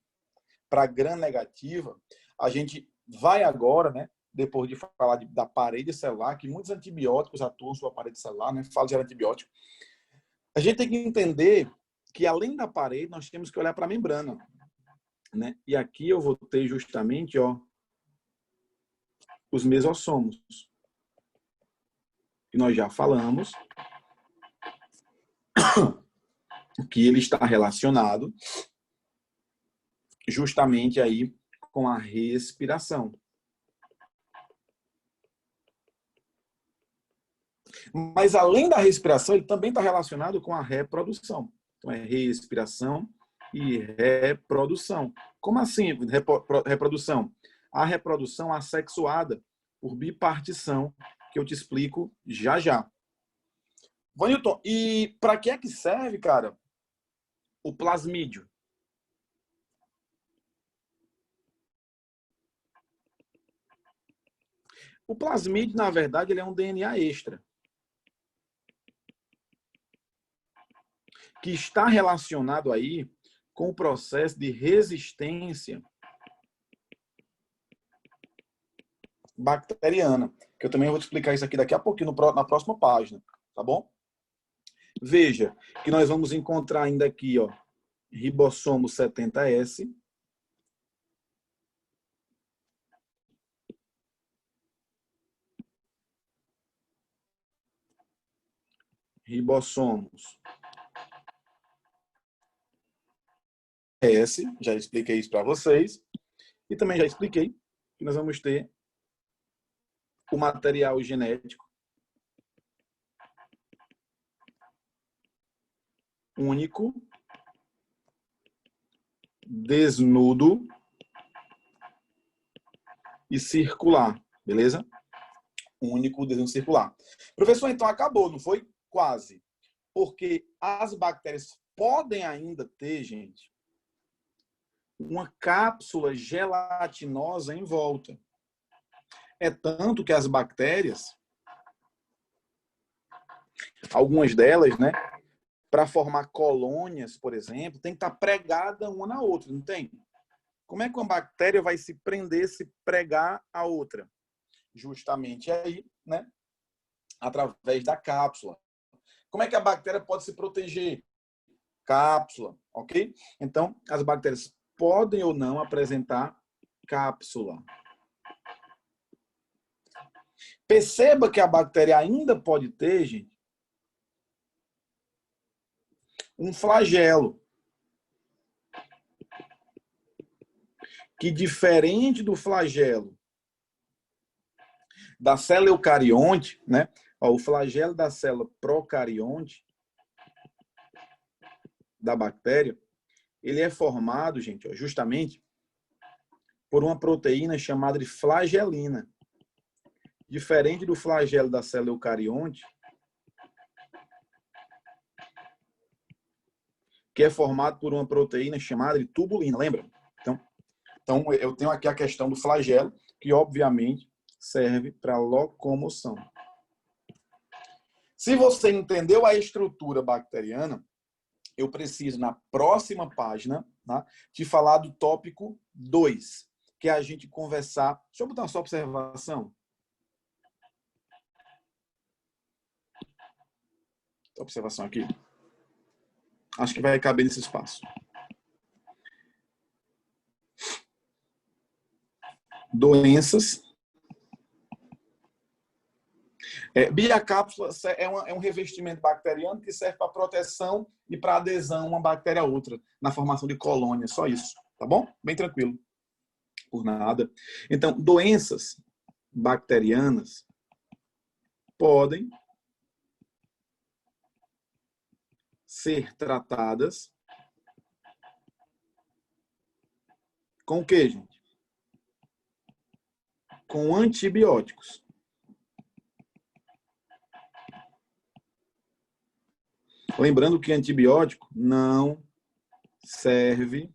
para Gram negativa, a gente vai agora, né, depois de falar da parede celular, que muitos antibióticos atuam sobre a parede celular, né, fala de antibiótico. A gente tem que entender que, além da parede, nós temos que olhar para a membrana, né? E aqui eu vou ter justamente, ó, os mesossomos, que nós já falamos, que ele está relacionado justamente aí com a respiração. Mas, além da respiração, ele também está relacionado com a reprodução. Então, é respiração e reprodução. Como assim, reprodução? A reprodução assexuada por bipartição, que eu te explico já já. Vanilton, e para que é que serve, cara, o plasmídio? O plasmídio, na verdade, ele é um DNA extra, que está relacionado aí com o processo de resistência bacteriana, que eu também vou te explicar isso aqui daqui a pouquinho na próxima página, tá bom? Veja que nós vamos encontrar ainda aqui, ó, ribossomo 70S, ribossomos S, já expliquei isso para vocês, e também já expliquei que nós vamos ter o material genético único, desnudo e circular, beleza? Único, desnudo e circular. Professor, então acabou, não foi? Quase. Porque as bactérias podem ainda ter, gente, uma cápsula gelatinosa em volta. É tanto que as bactérias, algumas delas, né, para formar colônias, por exemplo, tem que estar pregada uma na outra, não tem? Como é que uma bactéria vai se prender, se pregar a outra? Justamente aí, né? Através da cápsula. Como é que a bactéria pode se proteger? Cápsula, ok? Então, as bactérias podem ou não apresentar cápsula. Perceba que a bactéria ainda pode ter, gente, um flagelo. Que, diferente do flagelo da célula eucarionte, né? O flagelo da célula procarionte da bactéria, ele é formado, gente, justamente por uma proteína chamada de flagelina. Diferente do flagelo da célula eucarionte, que é formado por uma proteína chamada de tubulina, lembra? Então, eu tenho aqui a questão do flagelo, que obviamente serve para locomoção. Se você entendeu a estrutura bacteriana, eu preciso, na próxima página, tá, te falar do tópico 2, que é a gente conversar. Deixa eu botar uma só observação. Observação aqui. Acho que vai caber nesse espaço. Doenças. Biocápsula é um revestimento bacteriano que serve para proteção e para adesão uma bactéria a outra, na formação de colônias, só isso, tá bom? Bem tranquilo, por nada. Então, doenças bacterianas podem ser tratadas com o quê, gente? Com antibióticos. Lembrando que antibiótico não serve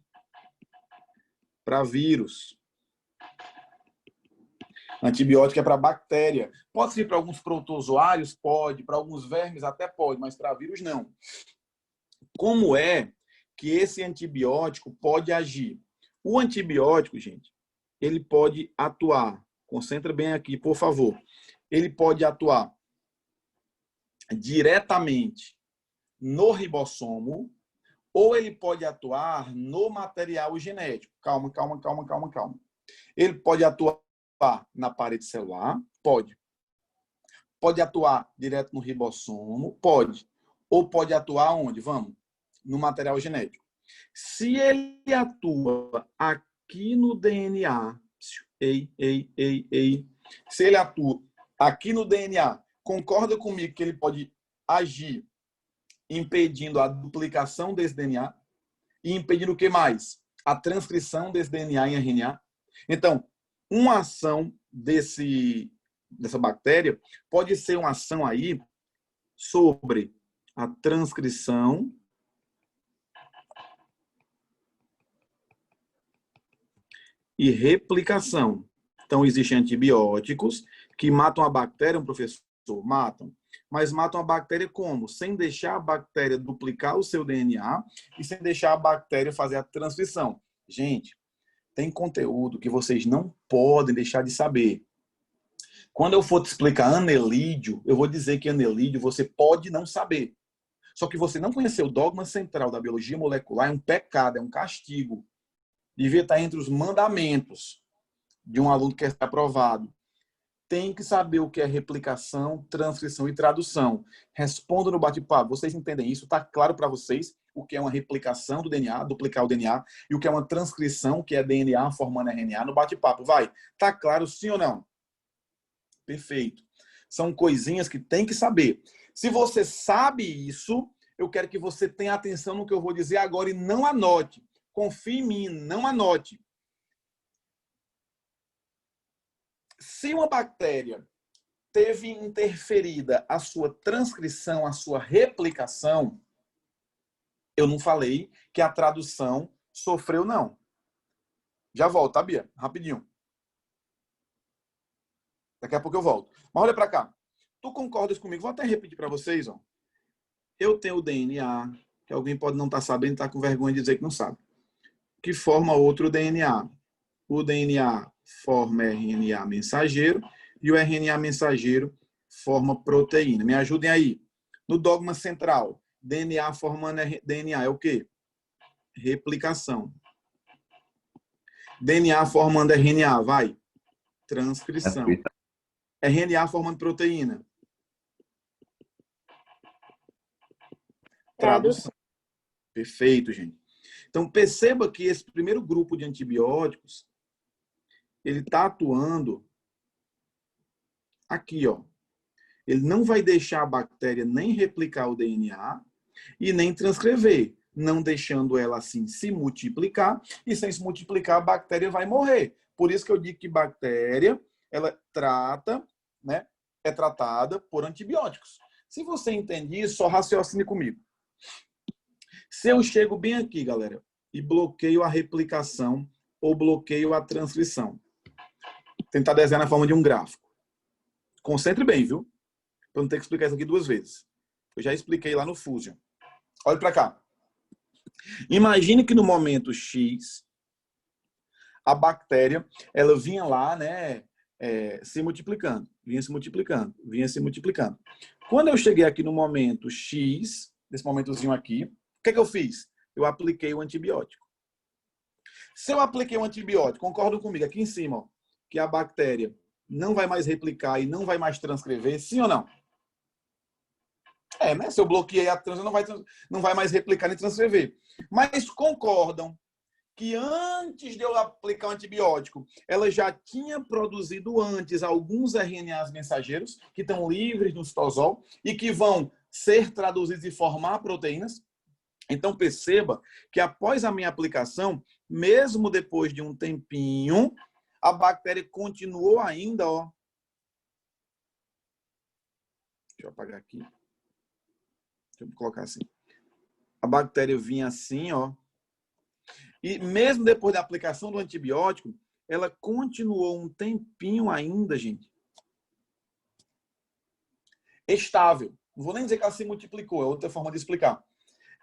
para vírus. Antibiótico é para bactéria. Pode ser para alguns protozoários? Pode. Para alguns vermes até pode, mas para vírus não. Como é que esse antibiótico pode agir? O antibiótico, gente, ele pode atuar. Concentra bem aqui, por favor. Ele pode atuar diretamente no ribossomo, ou ele pode atuar no material genético. Calma. Ele pode atuar na parede celular? Pode. Pode atuar direto no ribossomo? Pode. Ou pode atuar onde? Vamos. No material genético. Se ele atua aqui no DNA, se ele atua aqui no DNA, concorda comigo que ele pode agir impedindo a duplicação desse DNA e impedindo o que mais? A transcrição desse DNA em RNA. Então, uma ação dessa bactéria pode ser uma ação aí sobre a transcrição e replicação. Então, existem antibióticos que matam a bactéria, professor? Matam. Mas matam a bactéria como? Sem deixar a bactéria duplicar o seu DNA e sem deixar a bactéria fazer a transcrição. Gente, tem conteúdo que vocês não podem deixar de saber. Quando eu for te explicar anelídeo, eu vou dizer que anelídeo você pode não saber. Só que você não conhecer o dogma central da biologia molecular é um pecado, é um castigo. Devia estar entre os mandamentos de um aluno que quer ser aprovado. Tem que saber o que é replicação, transcrição e tradução. Respondo no bate-papo. Vocês entendem isso? Está claro para vocês o que é uma replicação do DNA, duplicar o DNA, e o que é uma transcrição, que é DNA formando RNA, no bate-papo. Vai. Está claro sim ou não? Perfeito. São coisinhas que tem que saber. Se você sabe isso, eu quero que você tenha atenção no que eu vou dizer agora e não anote. Confie em mim, não anote. Se uma bactéria teve interferida a sua transcrição, a sua replicação, eu não falei que a tradução sofreu, não. Já volto, tá, Bia? Rapidinho. Daqui a pouco eu volto. Mas olha para cá. Tu concordas comigo? Vou até repetir para vocês. Ó. eu tenho o DNA, que alguém pode não estar sabendo, estar com vergonha de dizer que não sabe, que forma outro DNA. O DNA forma RNA mensageiro e o RNA mensageiro forma proteína. Me ajudem aí. No dogma central, DNA formando DNA é o quê? Replicação. DNA formando RNA, vai. Transcrição. RNA formando proteína. Tradução. Perfeito, gente. Então, perceba que esse primeiro grupo de antibióticos, ele está atuando aqui, ó. Ele não vai deixar a bactéria nem replicar o DNA e nem transcrever, não deixando ela assim se multiplicar, e sem se multiplicar a bactéria vai morrer. Por isso que eu digo que bactéria, ela é tratada por antibióticos. Se você entende isso, só raciocine comigo. Se eu chego bem aqui, galera, e bloqueio a replicação ou bloqueio a transcrição, tentar desenhar na forma de um gráfico. Concentre bem, viu? Para não ter que explicar isso aqui duas vezes. Eu já expliquei lá no Fusion. Olha para cá. Imagine que no momento X, a bactéria, ela vinha lá, né, se multiplicando. Vinha se multiplicando, vinha se multiplicando. Quando eu cheguei aqui no momento X, nesse momentozinho aqui, o que é que eu fiz? Eu apliquei o antibiótico. Se eu apliquei o antibiótico, concordam comigo aqui em cima, ó, que a bactéria não vai mais replicar e não vai mais transcrever, sim ou não? Né? Se eu bloqueei a trans, não vai mais replicar nem transcrever. Mas concordam que antes de eu aplicar o antibiótico, ela já tinha produzido antes alguns RNAs mensageiros que estão livres no citosol e que vão ser traduzidos e formar proteínas. Então, perceba que após a minha aplicação, mesmo depois de um tempinho, a bactéria continuou ainda, ó. Deixa eu apagar aqui. Deixa eu colocar assim. A bactéria vinha assim, ó. E mesmo depois da aplicação do antibiótico, ela continuou um tempinho ainda, gente, estável. Não vou nem dizer que ela se multiplicou, é outra forma de explicar.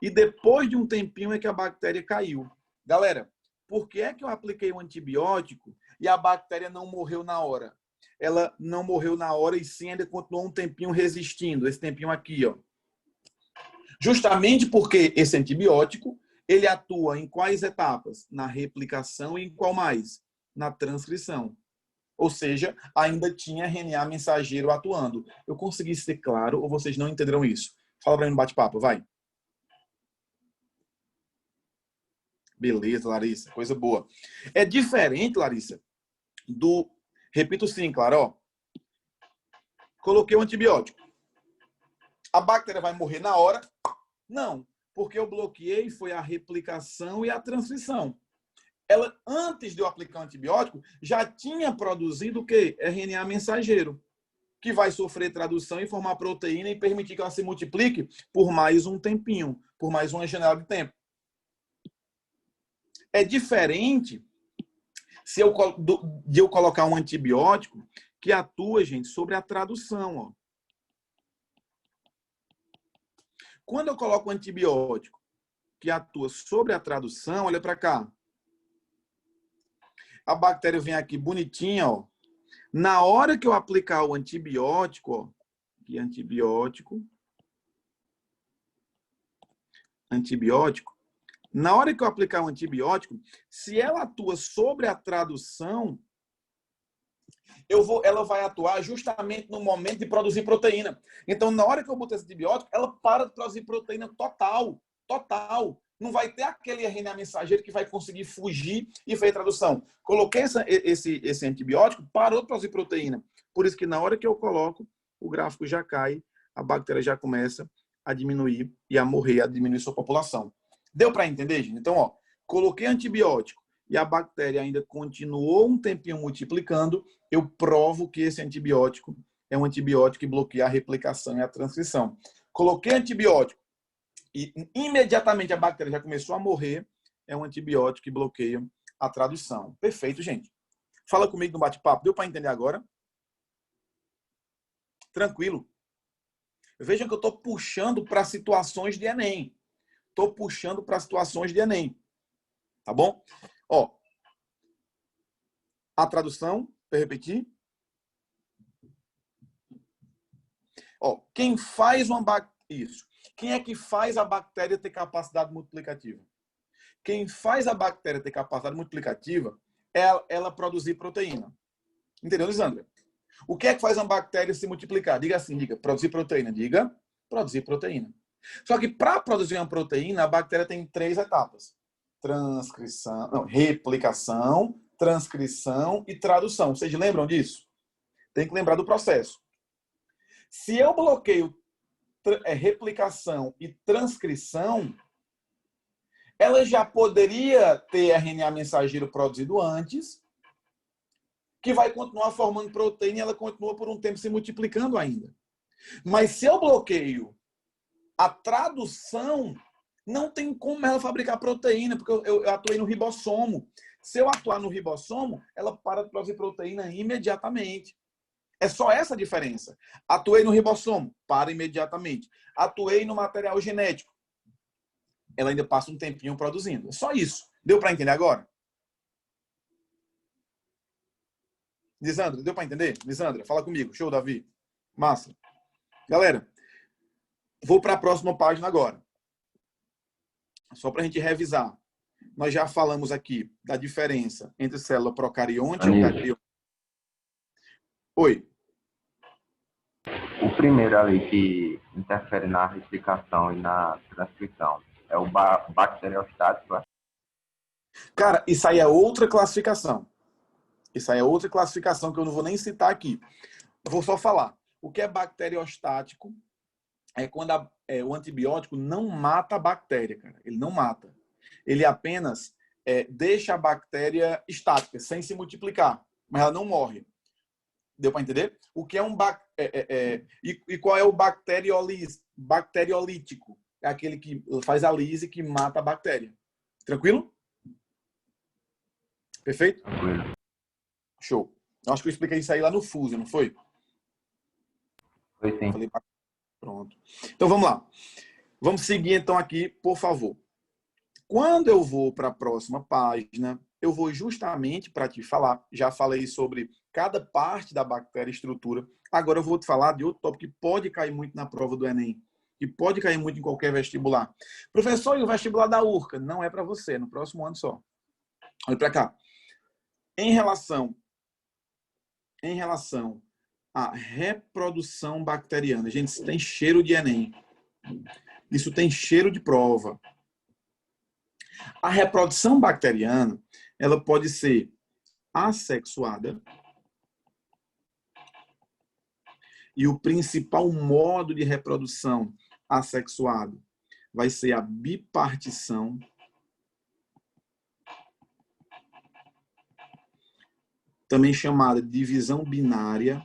E depois de um tempinho é que a bactéria caiu. Galera, por que é que eu apliquei o antibiótico e a bactéria não morreu na hora? Ela não morreu na hora e sim ainda continuou um tempinho resistindo. Esse tempinho aqui, ó. Justamente porque esse antibiótico, ele atua em quais etapas? Na replicação e em qual mais? Na transcrição. Ou seja, ainda tinha RNA mensageiro atuando. Eu consegui ser claro ou vocês não entenderam isso? Fala para mim no bate-papo, vai. Beleza, Larissa. Coisa boa. É diferente, Larissa, do... Repito sim, claro, ó. Coloquei o antibiótico. A bactéria vai morrer na hora? Não, porque eu bloqueei foi a replicação e a transcrição. Ela, antes de eu aplicar o antibiótico, já tinha produzido o quê? RNA mensageiro, que vai sofrer tradução e formar proteína e permitir que ela se multiplique por mais um tempinho, por mais uma janela de tempo. É diferente de eu colocar um antibiótico que atua, gente, sobre a tradução, ó. Quando eu coloco um antibiótico que atua sobre a tradução, olha para cá. A bactéria vem aqui bonitinha, ó. Na hora que eu aplicar o antibiótico, ó, aqui antibiótico, na hora que eu aplicar o antibiótico, se ela atua sobre a tradução, ela vai atuar justamente no momento de produzir proteína. Então, na hora que eu botar esse antibiótico, ela para de produzir proteína total. Não vai ter aquele RNA mensageiro que vai conseguir fugir e fazer tradução. Coloquei esse antibiótico, parou de produzir proteína. Por isso que na hora que eu coloco, o gráfico já cai, a bactéria já começa a diminuir e a morrer, a diminuir sua população. Deu para entender, gente? Então, ó, coloquei antibiótico e a bactéria ainda continuou um tempinho multiplicando, eu provo que esse antibiótico é um antibiótico que bloqueia a replicação e a transcrição. Coloquei antibiótico e imediatamente a bactéria já começou a morrer, é um antibiótico que bloqueia a tradução. Perfeito, gente. Fala comigo no bate-papo. Deu para entender agora? Tranquilo? Vejam que eu estou puxando para situações de Enem. Estou puxando para situações de Enem. Tá bom? Ó, a tradução, para repetir. Ó, quem faz uma isso. Quem é que faz a bactéria ter capacidade multiplicativa? Quem faz a bactéria ter capacidade multiplicativa é ela produzir proteína. Entendeu, Lisandra? O que é que faz uma bactéria se multiplicar? Diga assim, diga, produzir proteína. Diga, produzir proteína. Só que para produzir uma proteína, a bactéria tem 3 etapas. Transcrição, não, replicação, transcrição e tradução. Vocês lembram disso? Tem que lembrar do processo. Se eu bloqueio replicação e transcrição, ela já poderia ter RNA mensageiro produzido antes, que vai continuar formando proteína e ela continua por um tempo se multiplicando ainda. Mas se eu bloqueio a tradução, não tem como ela fabricar proteína, porque eu atuei no ribossomo. Se eu atuar no ribossomo, ela para de produzir proteína imediatamente. É só essa a diferença. Atuei no ribossomo, para imediatamente. Atuei no material genético, ela ainda passa um tempinho produzindo. É só isso. Deu para entender agora? Lisandra, deu para entender? Lisandra, fala comigo. Show, Davi. Massa. Galera, vou para a próxima página agora. Só para a gente revisar. Nós já falamos aqui da diferença entre célula procarionte e eucarionte. Oi. O primeiro ali que interfere na replicação e na transcrição é o bacteriostático. Cara, isso aí é outra classificação. Isso aí é outra classificação que eu não vou nem citar aqui. Eu vou só falar. O que é bacteriostático é quando o antibiótico não mata a bactéria, cara. Ele não mata. Ele apenas deixa a bactéria estática, sem se multiplicar. Mas ela não morre. Deu para entender? O que é um e qual é o bacteriolítico? É aquele que faz a lise que mata a bactéria. Tranquilo? Perfeito? Tranquilo. Show. Eu acho que eu expliquei isso aí lá no Fuso, não foi? Foi sim. Falei, pronto. Então vamos lá. Vamos seguir então aqui, por favor. Quando eu vou para a próxima página, eu vou justamente para te falar. Já falei sobre cada parte da bactéria e estrutura. Agora eu vou te falar de outro tópico que pode cair muito na prova do Enem. Que pode cair muito em qualquer vestibular. Professor, e o vestibular da URCA? Não é para você, no próximo ano só. Olha para cá. Em relação à reprodução bacteriana. Gente, isso tem cheiro de Enem. Isso tem cheiro de prova. A reprodução bacteriana, ela pode ser assexuada. E o principal modo de reprodução assexuado vai ser a bipartição. Também chamada de divisão binária.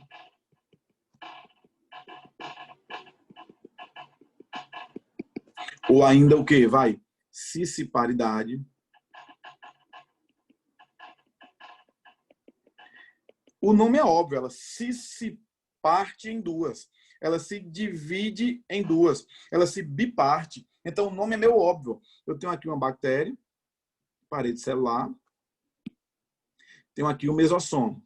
Ou ainda o quê? Vai. Cisparidade. O nome é óbvio, ela se parte em duas. Ela se divide em duas. Ela se biparte. Então, o nome é meio óbvio. Eu tenho aqui uma bactéria, parede celular. Tenho aqui o mesossomo.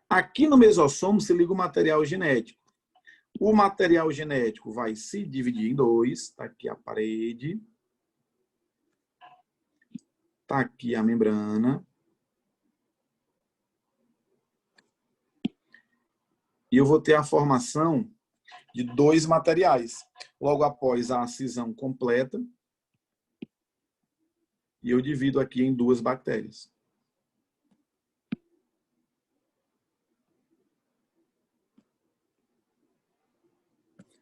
Aqui no mesossomo se liga o material genético. O material genético vai se dividir em dois. Está aqui a parede. Está aqui a membrana. E eu vou ter a formação de dois materiais. Logo após a cisão completa. E eu divido aqui em duas bactérias.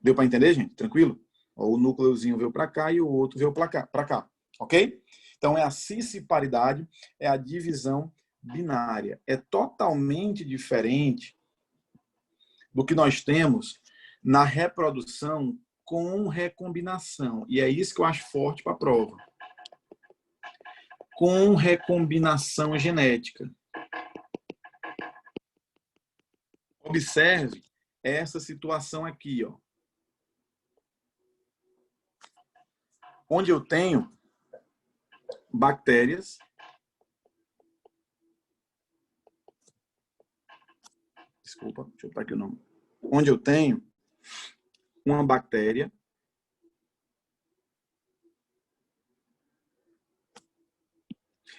Deu para entender, gente? Tranquilo? O núcleozinho veio para cá e o outro veio para cá. Ok? Então, é a cisparidade, é a divisão binária. É totalmente diferente do que nós temos na reprodução com recombinação. E é isso que eu acho forte para a prova. Com recombinação genética. Observe essa situação aqui, ó. Onde eu tenho bactérias. Desculpa, deixa eu botar aqui o nome. Onde eu tenho uma bactéria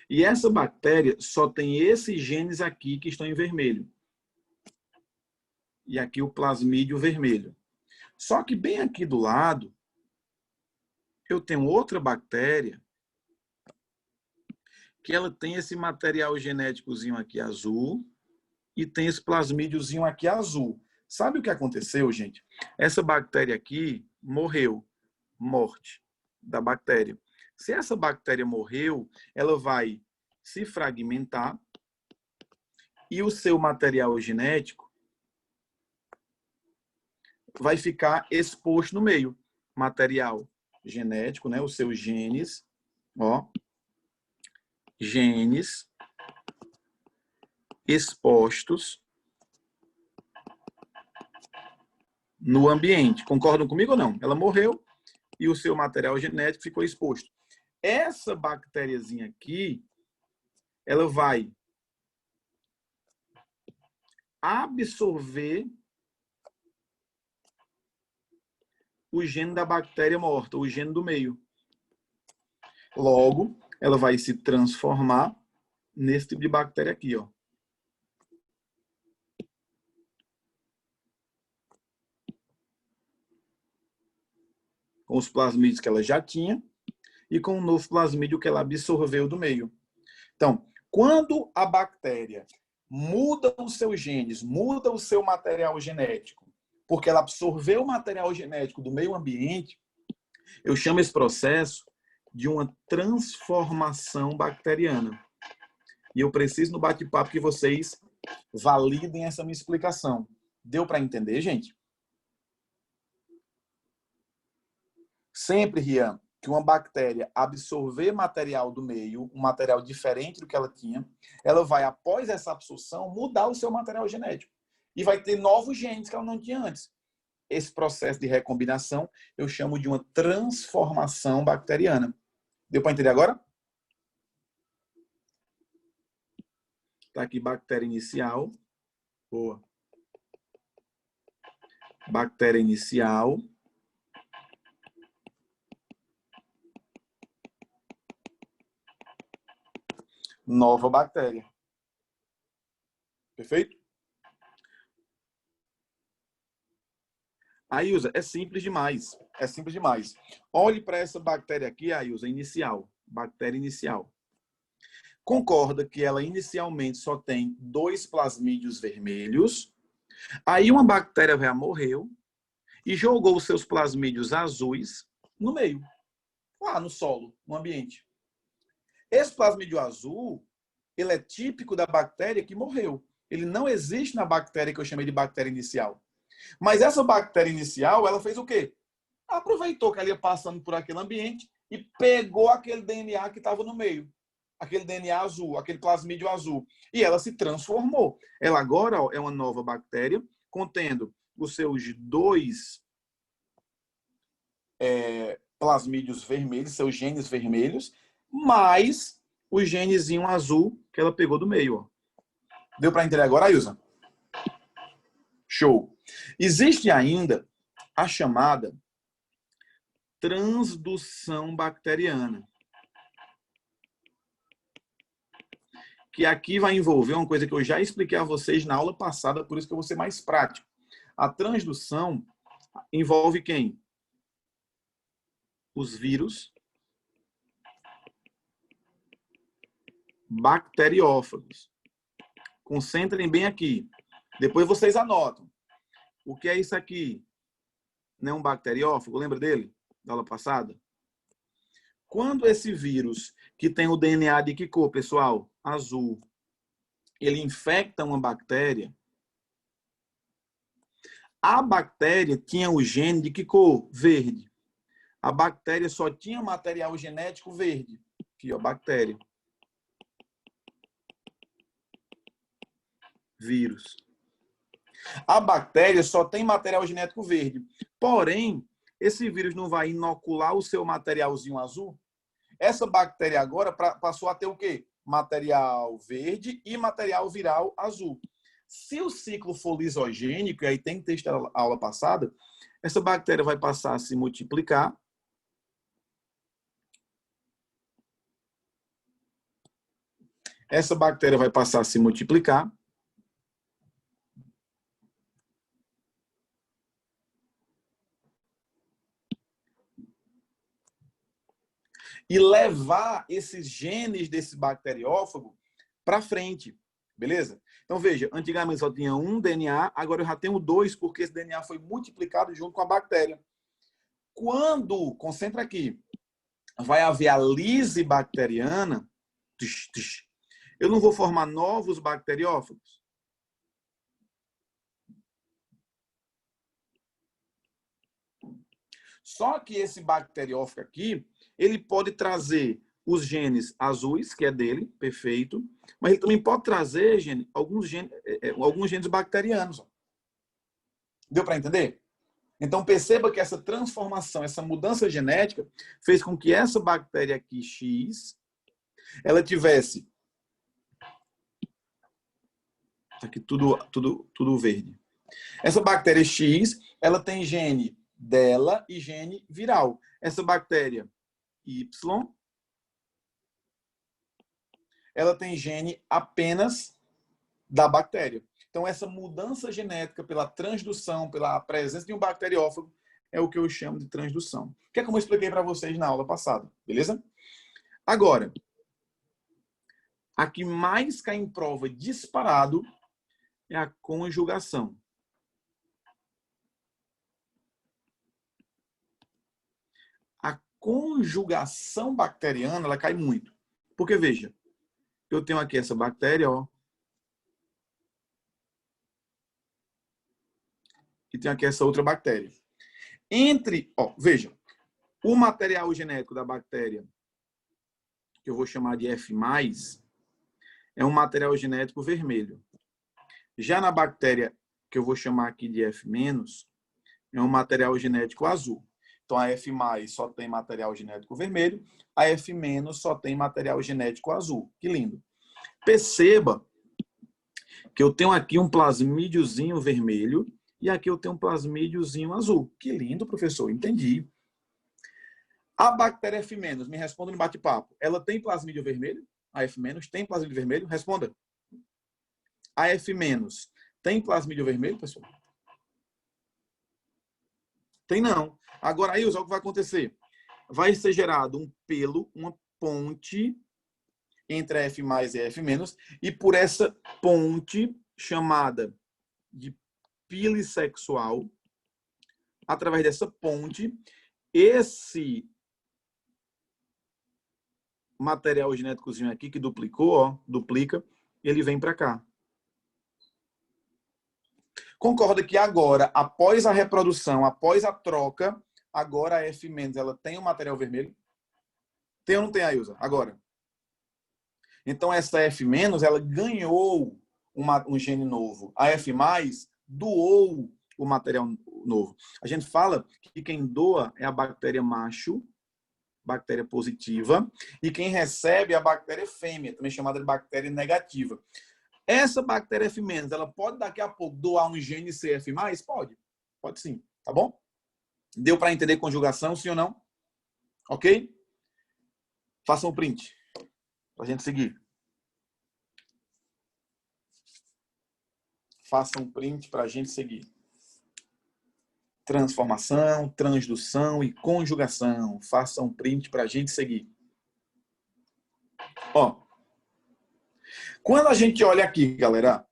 e essa bactéria só tem esses genes aqui que estão em vermelho. E aqui o plasmídio vermelho. Só que bem aqui do lado, eu tenho outra bactéria que ela tem esse material genéticozinho aqui azul e tem esse plasmídiozinho aqui azul. Sabe o que aconteceu, gente? Essa bactéria aqui morreu. Morte da bactéria. Se essa bactéria morreu, ela vai se fragmentar e o seu material genético vai ficar exposto no meio. Material genético, né? Os seus genes, ó. Genes expostos no ambiente. Concordam comigo ou não? Ela morreu e o seu material genético ficou exposto. Essa bactériazinha aqui, ela vai absorver o gene da bactéria morta, o gene do meio. Logo, ela vai se transformar nesse tipo de bactéria aqui, ó. Com os plasmídios que ela já tinha e com o novo plasmídio que ela absorveu do meio. Então, quando a bactéria muda os seus genes, muda o seu material genético, porque ela absorveu o material genético do meio ambiente, eu chamo esse processo de uma transformação bacteriana. E eu preciso no bate-papo que vocês validem essa minha explicação. Deu para entender, gente? Sempre, Rian, que uma bactéria absorver material do meio, um material diferente do que ela tinha, ela vai, após essa absorção, mudar o seu material genético. E vai ter novos genes que ela não tinha antes. Esse processo de recombinação eu chamo de uma transformação bacteriana. Deu para entender agora? Está aqui bactéria inicial. Boa. Bactéria inicial. Nova bactéria. Perfeito? Ailza, é simples demais. É simples demais. Olhe para essa bactéria aqui, Ailza, inicial. Bactéria inicial. Concorda que ela inicialmente só tem 2 plasmídios vermelhos. Aí uma bactéria já morreu e jogou os seus plasmídios azuis no meio. Lá no solo, no ambiente. Esse plasmídio azul, ele é típico da bactéria que morreu. Ele não existe na bactéria que eu chamei de bactéria inicial. Mas essa bactéria inicial, ela fez o quê? Aproveitou que ela ia passando por aquele ambiente e pegou aquele DNA que estava no meio. Aquele DNA azul, aquele plasmídio azul. E ela se transformou. Ela agora, ó, é uma nova bactéria, contendo os seus 2 plasmídios vermelhos, seus genes vermelhos, mais o genezinho azul que ela pegou do meio. Ó. Deu para entender agora, Ailza? Show. Existe ainda a chamada transdução bacteriana. Que aqui vai envolver uma coisa que eu já expliquei a vocês na aula passada, por isso que eu vou ser mais prático. A transdução envolve quem? Os vírus bacteriófagos. Concentrem bem aqui. Depois vocês anotam. O que é isso aqui? Não é um bacteriófago? Lembra dele? Da aula passada? Quando esse vírus, que tem o DNA de que cor, pessoal? Azul. Ele infecta uma bactéria. A bactéria tinha o gene de que cor? Verde. A bactéria só tinha material genético verde. Aqui, ó, bactéria. Vírus. A bactéria só tem material genético verde. Porém, esse vírus não vai inocular o seu materialzinho azul? Essa bactéria agora passou a ter o quê? Material verde e material viral azul. Se o ciclo for lisogênico, e aí tem texto da aula passada, essa bactéria vai passar a se multiplicar. Essa bactéria vai passar a se multiplicar. E levar esses genes desse bacteriófago para frente, beleza? Então, veja, antigamente só tinha um DNA, agora eu já tenho dois, porque esse DNA foi multiplicado junto com a bactéria. Quando, concentra aqui, vai haver a lise bacteriana, eu não vou formar novos bacteriófagos? Só que esse bacteriófago aqui, ele pode trazer os genes azuis, que é dele, perfeito, mas ele também pode trazer alguns genes bacterianos. Deu para entender? Então, perceba que essa transformação, essa mudança genética, fez com que essa bactéria aqui, X, ela tivesse... Aqui tudo verde. Essa bactéria X, ela tem gene dela e gene viral. Essa bactéria Y, ela tem gene apenas da bactéria. Então, essa mudança genética pela transdução, pela presença de um bacteriófago, é o que eu chamo de transdução. Que é como eu expliquei para vocês na aula passada, beleza? Agora, a que mais cai em prova disparado é a conjugação. A conjugação bacteriana, ela cai muito. Porque, veja, eu tenho aqui essa bactéria, ó. E tenho aqui essa outra bactéria. Veja, o material genético da bactéria, que eu vou chamar de F+, é um material genético vermelho. Já na bactéria, que eu vou chamar aqui de F-, é um material genético azul. Então, a F+ só tem material genético vermelho, a F- só tem material genético azul. Que lindo. Perceba que eu tenho aqui um plasmídiozinho vermelho e aqui eu tenho um plasmídiozinho azul. Que lindo, professor. Entendi. A bactéria F-, me responda no bate-papo. Ela tem plasmídio vermelho? A F- tem plasmídio vermelho? Responda. A F- tem plasmídio vermelho, pessoal? Tem não. Agora, aí, olha o que vai acontecer. Vai ser gerado um pelo, uma ponte entre a F+ e a F-, e por essa ponte chamada de pilissexual, através dessa ponte, esse material genéticozinho aqui que duplicou, ó, duplica, ele vem para cá. Concorda que agora, após a reprodução, após a troca, agora a F- ela tem o material vermelho? Tem ou não tem, Ailza? Agora. Então, essa F-, ela ganhou um gene novo. A F+, doou o material novo. A gente fala que quem doa é a bactéria macho, bactéria positiva, e quem recebe é a bactéria fêmea, também chamada de bactéria negativa. Essa bactéria F-, ela pode daqui a pouco doar um gene CF+? Pode. Pode sim, tá bom? Deu para entender conjugação, sim ou não? Ok? Faça um print para a gente seguir. Faça um print para a gente seguir. Transformação, transdução e conjugação. Faça um print para a gente seguir. Ó, quando a gente olha aqui, galera,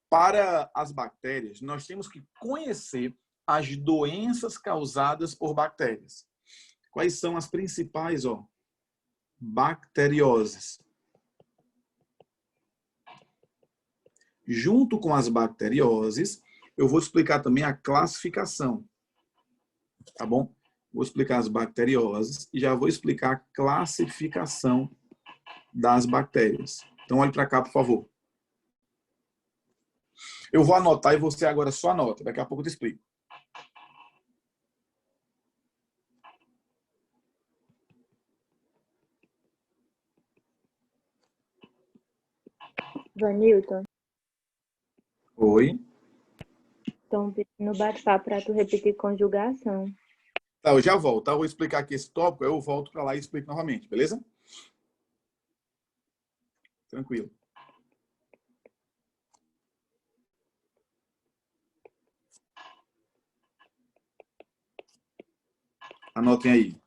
para as bactérias, nós temos que conhecer as doenças causadas por bactérias. Quais são as principais, ó? Bacterioses. Junto com as bacterioses, eu vou explicar também a classificação. Tá bom? Vou explicar as bacterioses e já vou explicar a classificação das bactérias. Então, olhe para cá, por favor. Eu vou anotar e você agora só anota. Daqui a pouco eu te explico. Vanilton, Oi. estão pedindo bate-papo para tu repetir conjugação. Tá, eu já volto. Tá? Eu vou explicar aqui esse tópico, eu volto para lá e explico novamente, beleza? Tranquilo. Anotem aí.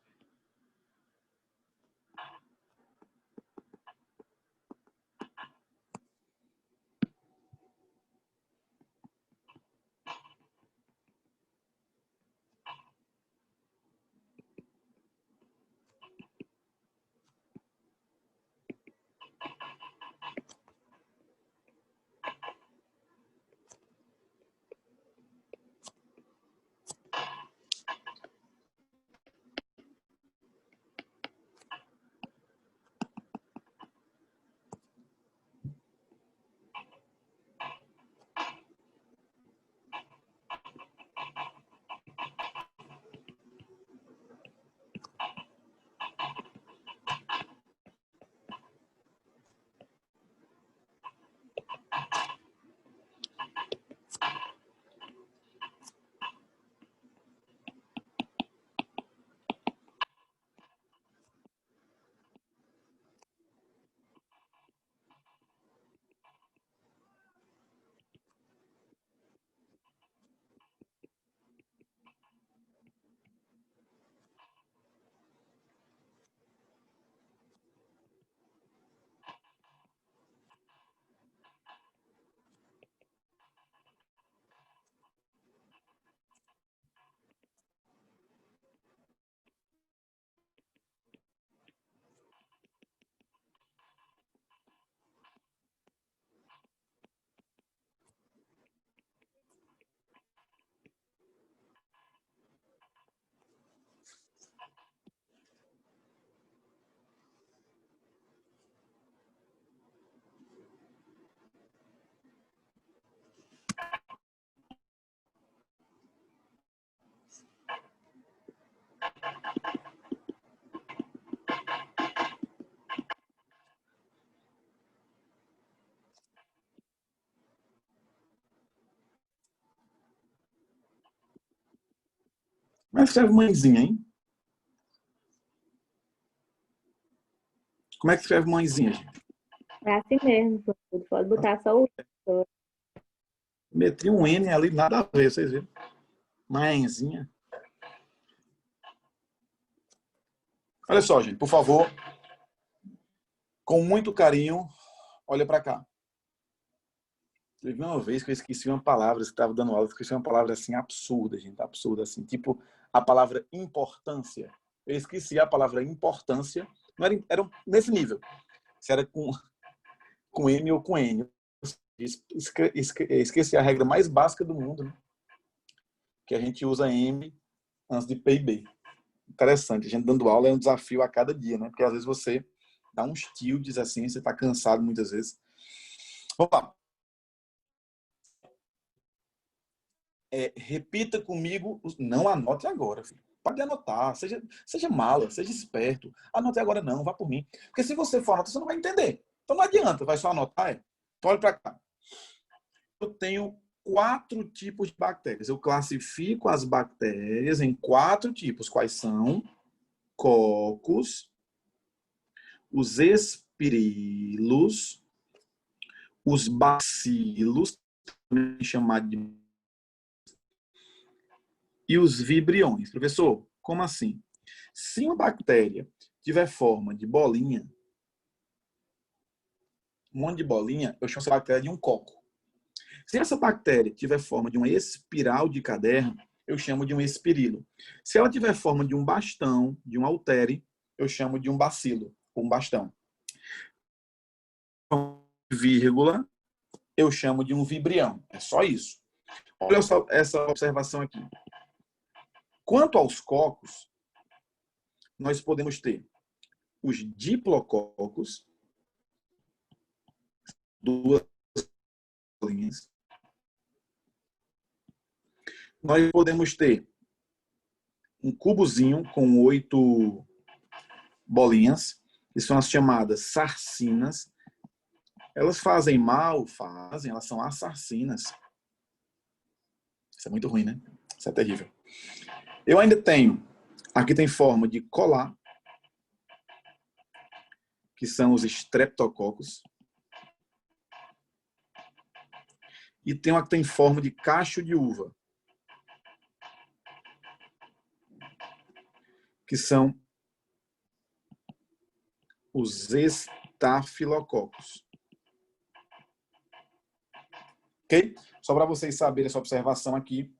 Como é que escreve mãezinha, hein? Como é que escreve mãezinha, gente? É assim mesmo, pode botar só o. Meti um N ali, nada a ver, vocês viram? Mãezinha. Olha só, gente, por favor, com muito carinho, olha para cá. Teve uma vez que eu esqueci uma palavra, você estava dando aula, eu esqueci uma palavra assim absurda, gente, absurda assim, tipo a palavra importância. Eu esqueci a palavra importância, não era nesse nível. Se era com M ou com N. Esqueci a regra mais básica do mundo, né? Que a gente usa M antes de P e B. Interessante, a gente dando aula é um desafio a cada dia, né? Porque às vezes você dá uns tildes assim, você está cansado muitas vezes. Vamos lá. Repita comigo, não anote agora, filho. Pode anotar, seja mala, seja esperto. Anote agora não, vá por mim. Porque se você for anotar, você não vai entender. Então não adianta, vai só anotar. Então olha para cá. Eu tenho 4 tipos de bactérias. Eu classifico as bactérias em 4 tipos. Quais são? Cocos, os espirilos, os bacilos, também chamados de, e os vibriões. Professor, como assim? Se uma bactéria tiver forma de bolinha, um monte de bolinha, eu chamo essa bactéria de um coco. Se essa bactéria tiver forma de uma espiral de caderno, eu chamo de um espirilo. Se ela tiver forma de um bastão, de um haltere, eu chamo de um bacilo, um bastão. Vírgula, eu chamo de um vibrião. É só isso. Olha só essa observação aqui. Quanto aos cocos, nós podemos ter os diplococos, duas linhas, nós podemos ter um cubozinho com 8 bolinhas, que são as chamadas sarcinas. Elas fazem mal? Fazem, elas são assassinas. Isso é muito ruim, né? Isso é terrível. Eu ainda tenho, aqui tem forma de colar, que são os estreptococos. E tem uma que tem forma de cacho de uva, que são os estafilococos. Ok? Só para vocês saberem essa observação aqui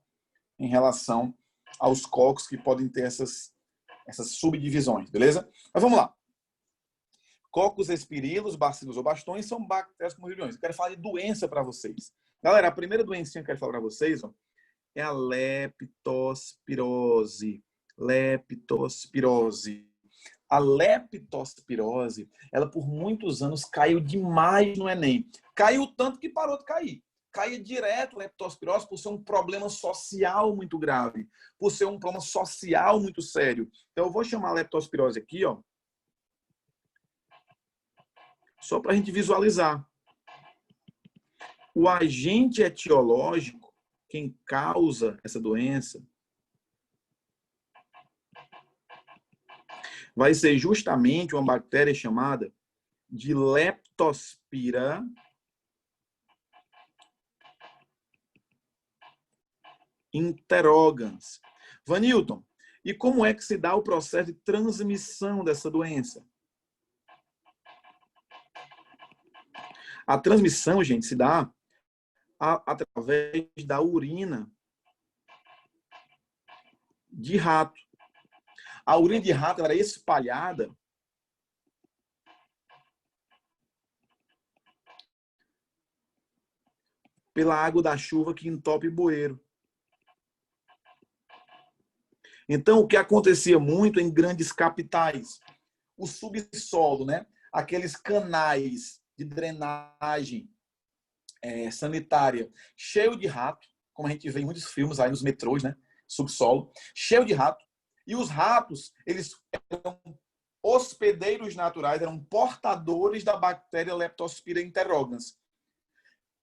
em relação aos cocos que podem ter essas subdivisões, beleza? Mas vamos lá. Cocos, espirilos, bacilos ou bastões são bactérias com milhões. Eu quero falar de doença para vocês. Galera, a primeira doencinha que eu quero falar para vocês, ó, é a leptospirose. Leptospirose. A leptospirose, ela por muitos anos caiu demais no Enem. Caiu tanto que parou de cair. Caía direto a leptospirose por ser um problema social muito grave, por ser um problema social muito sério. Então, eu vou chamar a leptospirose aqui, ó, só para a gente visualizar. O agente etiológico, quem causa essa doença, vai ser justamente uma bactéria chamada de Leptospira interrogans. Vanilton, e como é que se dá o processo de transmissão dessa doença? A transmissão, gente, se dá através da urina de rato. A urina de rato era espalhada pela água da chuva que entope bueiro. Então, o que acontecia muito em grandes capitais? O subsolo, né? Aqueles canais de drenagem sanitária cheio de rato, como a gente vê em muitos filmes aí nos metrôs, né? Subsolo, cheio de rato. E os ratos, eles eram hospedeiros naturais, eram portadores da bactéria Leptospira interrogans.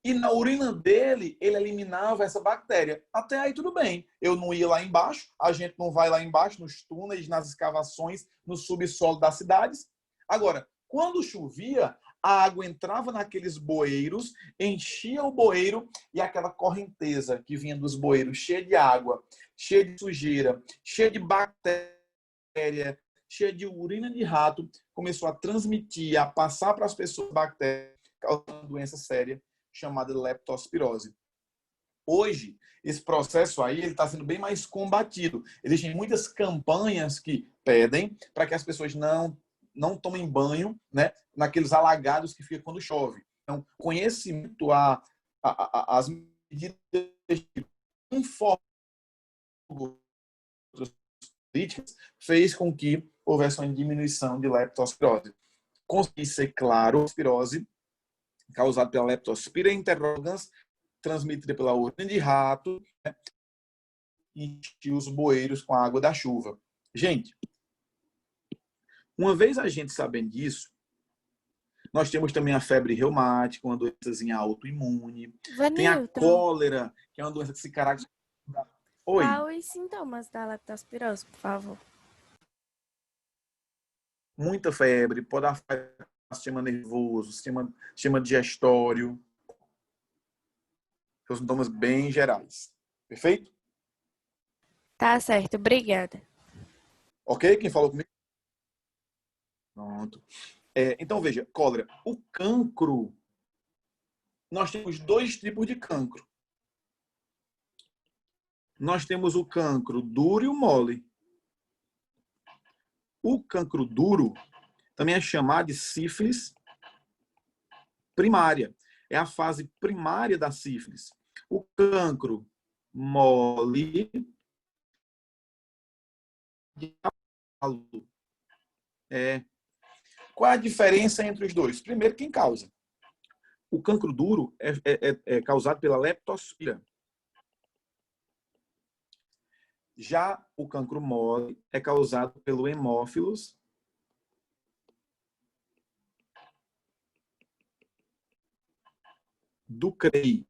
E na urina dele, ele eliminava essa bactéria. Até aí tudo bem. Eu não ia lá embaixo, a gente não vai lá embaixo, nos túneis, nas escavações, no subsolo das cidades. Agora, quando chovia, a água entrava naqueles bueiros, enchia o bueiro e aquela correnteza que vinha dos bueiros, cheia de água, cheia de sujeira, cheia de bactéria, cheia de urina de rato, começou a transmitir, a passar para as pessoas bactérias, causando doença séria, chamada leptospirose. Hoje, esse processo aí está sendo bem mais combatido. Existem muitas campanhas que pedem para que as pessoas não tomem banho, né, naqueles alagados que ficam quando chove. Então, conhecimento, as medidas de políticas fez com que houvesse uma diminuição de leptospirose. Consegui ser claro, leptospirose causada pela Leptospira interrogans, transmitida pela urina de rato, né, e os bueiros com a água da chuva. Gente, uma vez a gente sabendo disso, nós temos também a febre reumática, uma doençazinha autoimune. Vanilton, tem a cólera, que é uma doença que se caracteriza... Oi. Quais os sintomas da leptospirose, por favor? Muita febre, pode afetar o sistema nervoso, sistema digestório. São sintomas bem gerais. Perfeito? Tá certo, obrigada. Ok? Quem falou comigo? Pronto. Então, veja, cólera. O cancro, nós temos 2 tipos de cancro. Nós temos o cancro duro e o mole. O cancro duro também é chamado de sífilis primária. É a fase primária da sífilis. O cancro mole Qual é a diferença entre os dois? Primeiro, quem causa? O cancro duro é causado pela leptospira. Já o cancro mole é causado pelo hemófilos do CREI.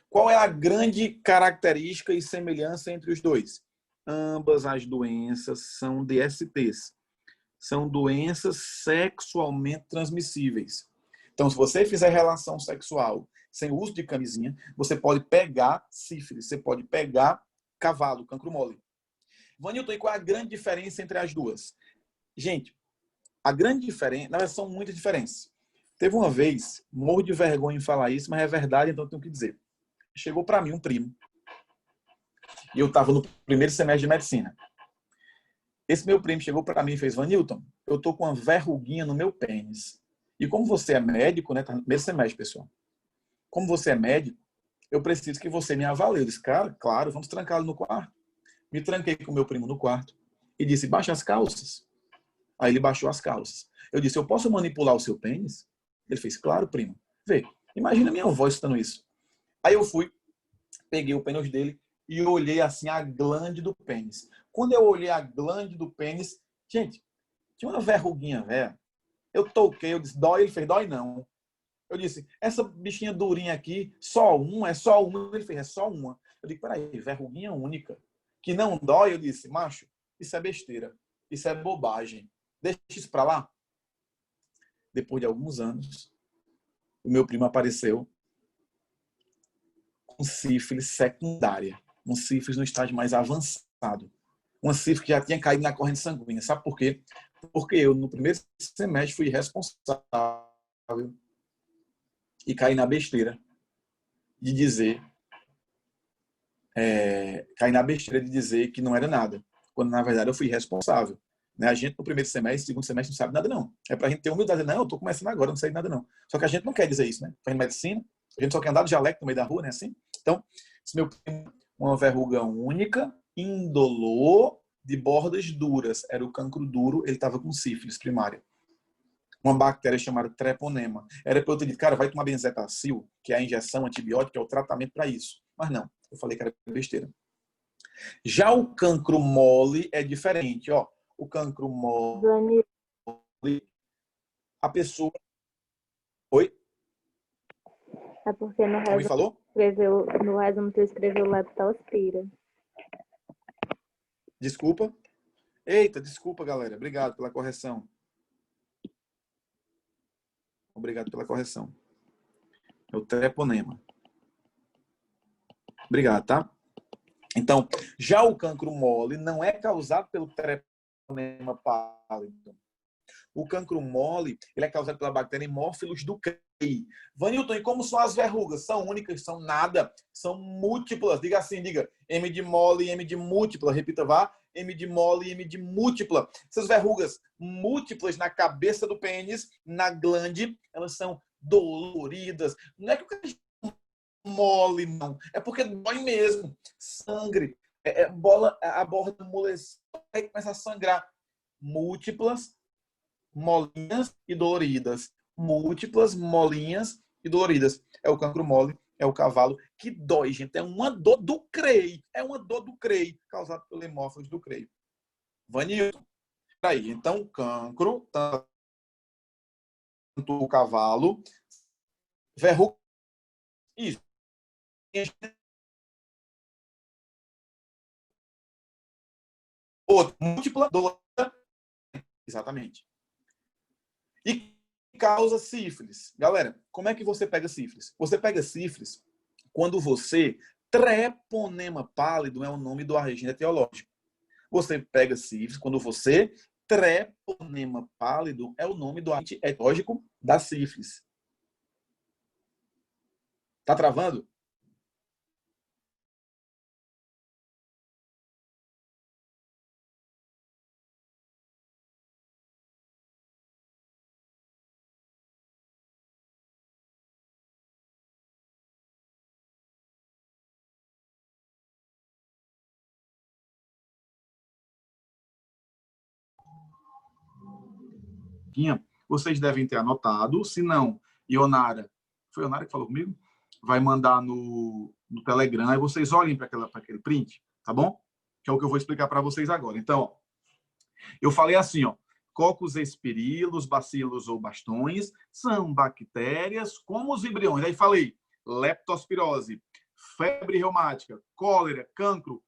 Qual é a grande característica e semelhança entre os dois? Ambas as doenças são DSTs. São doenças sexualmente transmissíveis. Então, se você fizer relação sexual sem uso de camisinha, você pode pegar sífilis, você pode pegar cavalo, cancro mole. Vanilton, e qual é a grande diferença entre as duas? Gente, a grande diferença, na verdade, são muitas diferenças. Teve uma vez, morro de vergonha em falar isso, mas é verdade, então eu tenho que dizer. Chegou para mim um primo, e eu estava no primeiro semestre de medicina. Esse meu primo chegou para mim e fez: Vanilton, eu tô com uma verruguinha no meu pênis. E como você é médico, né? Tá no primeiro semestre, pessoal. Como você é médico, eu preciso que você me avalie. Eu disse: cara, claro, vamos trancá-lo no quarto. Me tranquei com o meu primo no quarto e disse: baixa as calças. Aí ele baixou as calças. Eu disse: eu posso manipular o seu pênis? Ele fez: claro, primo. Vê, imagina minha voz citando isso. Aí eu fui, peguei o pênis dele e olhei assim a glande do pênis. Quando eu olhei a glande do pênis, gente, tinha uma verruguinha, velho. Eu toquei, eu disse: dói? Ele fez: dói não. Eu disse: essa bichinha durinha aqui, só uma? É só uma? Ele fez: é só uma. Eu disse: peraí, verruguinha única. Que não dói? Eu disse: macho, isso é besteira. Isso é bobagem. Deixa isso pra lá. Depois de alguns anos, o meu primo apareceu com sífilis secundária. Um sífilis no estágio mais avançado. Uma sífilis que já tinha caído na corrente sanguínea. Sabe por quê? Porque eu, no primeiro semestre, fui responsável e caí na besteira de dizer que não era nada, quando na verdade eu fui responsável. Né? A gente no primeiro semestre, segundo semestre, não sabe nada não. É pra gente ter humildade. Não, eu tô começando agora, não sei nada não. Só que a gente não quer dizer isso, né? Faz medicina, a gente só quer andar de jaleco no meio da rua, né? Assim. Então, esse meu primo, uma verruga única, indolor, de bordas duras. Era o cancro duro, ele estava com sífilis primária. Uma bactéria chamada treponema. Era para eu ter dito: cara, vai tomar benzetacil, que é a injeção antibiótica, é o tratamento para isso. Mas não, eu falei que era besteira. Já o cancro mole é diferente, ó. O cancro mole, a pessoa... Oi? É porque no Me falou? resumo tu escreveu leptospira. Desculpa. Eita, desculpa, galera. Obrigado pela correção. Obrigado pela correção. É o treponema. Obrigado, tá? Então, já o cancro mole não é causado pelo treponema pálido. O cancro mole, ele é causado pela bactéria Haemophilus ducreyi. Vanilton, e como são as verrugas? São únicas? São nada? São múltiplas. Diga assim, diga: M de mole e M de múltipla. Repita, vá. M de mole e M de múltipla. Essas verrugas múltiplas na cabeça do pênis, na glande, elas são doloridas. Não é que o cara mole, não. É porque dói mesmo. Sangue. A borda amoleceu e começa a sangrar. Múltiplas, molinhas e doloridas. Múltiplas, molinhas e doloridas. É o cancro mole, é o cavalo que dói, gente. É uma dor do CREI. É uma dor do CREI, causada pelo hemófilos do CREI. Vanilton. Aí, então, cancro, tanto o cavalo, verruga. Isso. Outra, múltipla dolorida. Exatamente. E causa sífilis. Galera, como é que você pega sífilis? Você pega sífilis quando você... Treponema pálido é o nome do agente etiológico. Você pega sífilis quando você... Treponema pálido é o nome do agente etiológico da sífilis. Tá travando? Vocês devem ter anotado. Se não, Ionara, foi a Ionara que falou comigo? Vai mandar no no Telegram, e vocês olhem para aquele print, tá bom? Que é o que eu vou explicar para vocês agora. Então, ó, eu falei assim, ó, Coccus espirilus, bacilos ou bastões são bactérias como os vibriões. Aí falei leptospirose, febre reumática, cólera, cancro,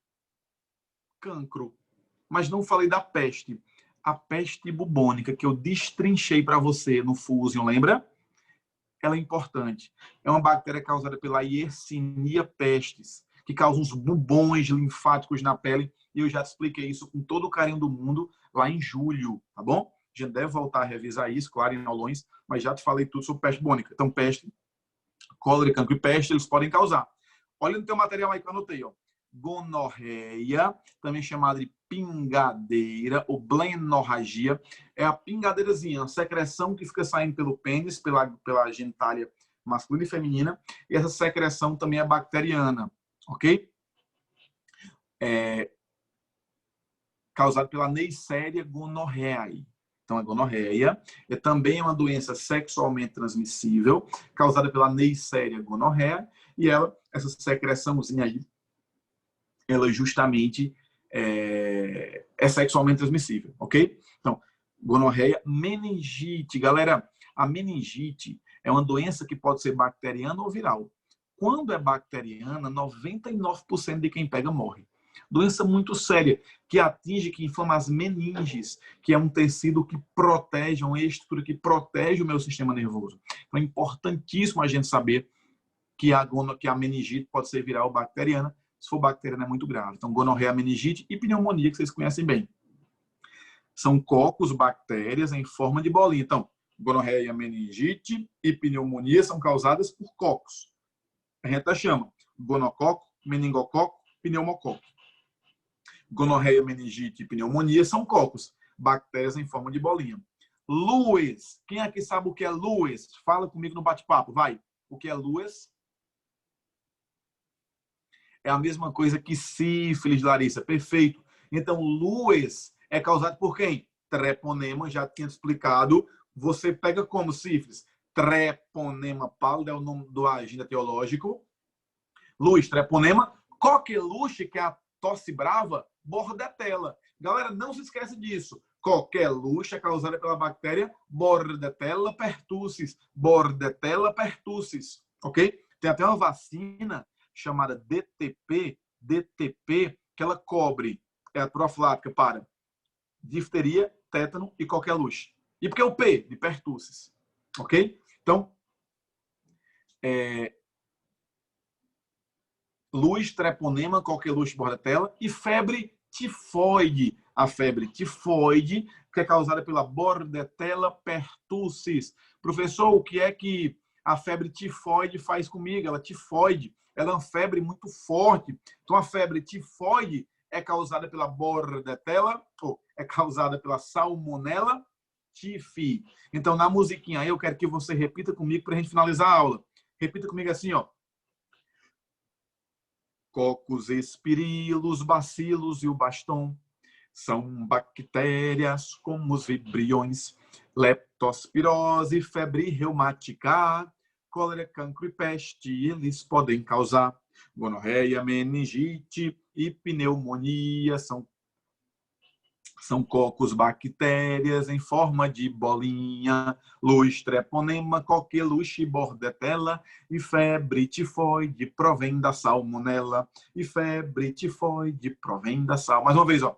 mas não falei da peste. A peste bubônica, que eu destrinchei para você no Fusion, lembra? Ela é importante. É uma bactéria causada pela Yersinia pestis, que causa uns bubões linfáticos na pele. E eu já te expliquei isso com todo o carinho do mundo lá em julho, tá bom? A gente deve voltar a revisar isso, claro, em aulões, mas já te falei tudo sobre peste bubônica. Então, peste, cólera, cancro e peste, eles podem causar. Olha no teu material aí que eu anotei, ó. Gonorreia, também chamada de pingadeira ou blenorragia, é a pingadeirazinha, a secreção que fica saindo pelo pênis, pela genitália masculina e feminina, e essa secreção também é bacteriana, ok? Causada pela Neisseria gonorrhoeae. Então, a gonorreia é também uma doença sexualmente transmissível, causada pela Neisseria gonorrhoeae, e essa secreçãozinha aí, ela justamente é sexualmente transmissível, ok? Então, gonorreia, meningite. Galera, a meningite é uma doença que pode ser bacteriana ou viral. Quando é bacteriana, 99% de quem pega morre. Doença muito séria, que atinge, que inflama as meninges, que é um tecido que protege, uma estrutura que protege o meu sistema nervoso. Então é importantíssimo a gente saber que a meningite pode ser viral ou bacteriana. Se for bacteriana, é muito grave. Então, gonorreia, meningite e pneumonia, que vocês conhecem bem. São cocos, bactérias em forma de bolinha. Então, gonorreia, meningite e pneumonia são causadas por cocos. A gente chama gonococo, meningococo, pneumococo. Gonorreia, meningite e pneumonia são cocos, bactérias em forma de bolinha. Lues. Quem aqui sabe o que é lues? Fala comigo no bate-papo, vai. O que é lues? É a mesma coisa que sífilis, Larissa. Perfeito. Então, lues é causado por quem? Treponema, já tinha explicado. Você pega como sífilis? Treponema pálido é o nome do agente teológico. Luz, treponema. Coqueluche, que é a tosse brava, bordetela. Galera, não se esquece disso. Coqueluche é causada pela bactéria Bordetella pertussis. Bordetella pertussis. Ok? Tem até uma vacina chamada DTP, que ela cobre, é profilática para difteria, tétano e coqueluche. E por que o P? De pertussis. Ok? Então, luz, treponema, coqueluche, bordetella e febre tifoide. A febre tifoide, que é causada pela Bordetella pertussis. Professor, o que é que a febre tifoide faz comigo? Ela tifoide. Ela é uma febre muito forte. Então, a febre tifoide é causada pela Bordetella, ou é causada pela Salmonella tifi. Então, na musiquinha aí, eu quero que você repita comigo para a gente finalizar a aula. Repita comigo assim, ó. Coccus, espirilus, bacilos e o baston são bactérias como os vibriões, leptospirose, febre reumática, cólera, cancro e peste, eles podem causar. Gonorreia, meningite e pneumonia são cocos, bactérias em forma de bolinha, luz, treponema, coqueluche, bordetella e febre tifoide provém da salmonela. E febre tifoide provém da sal. Mais uma vez, ó.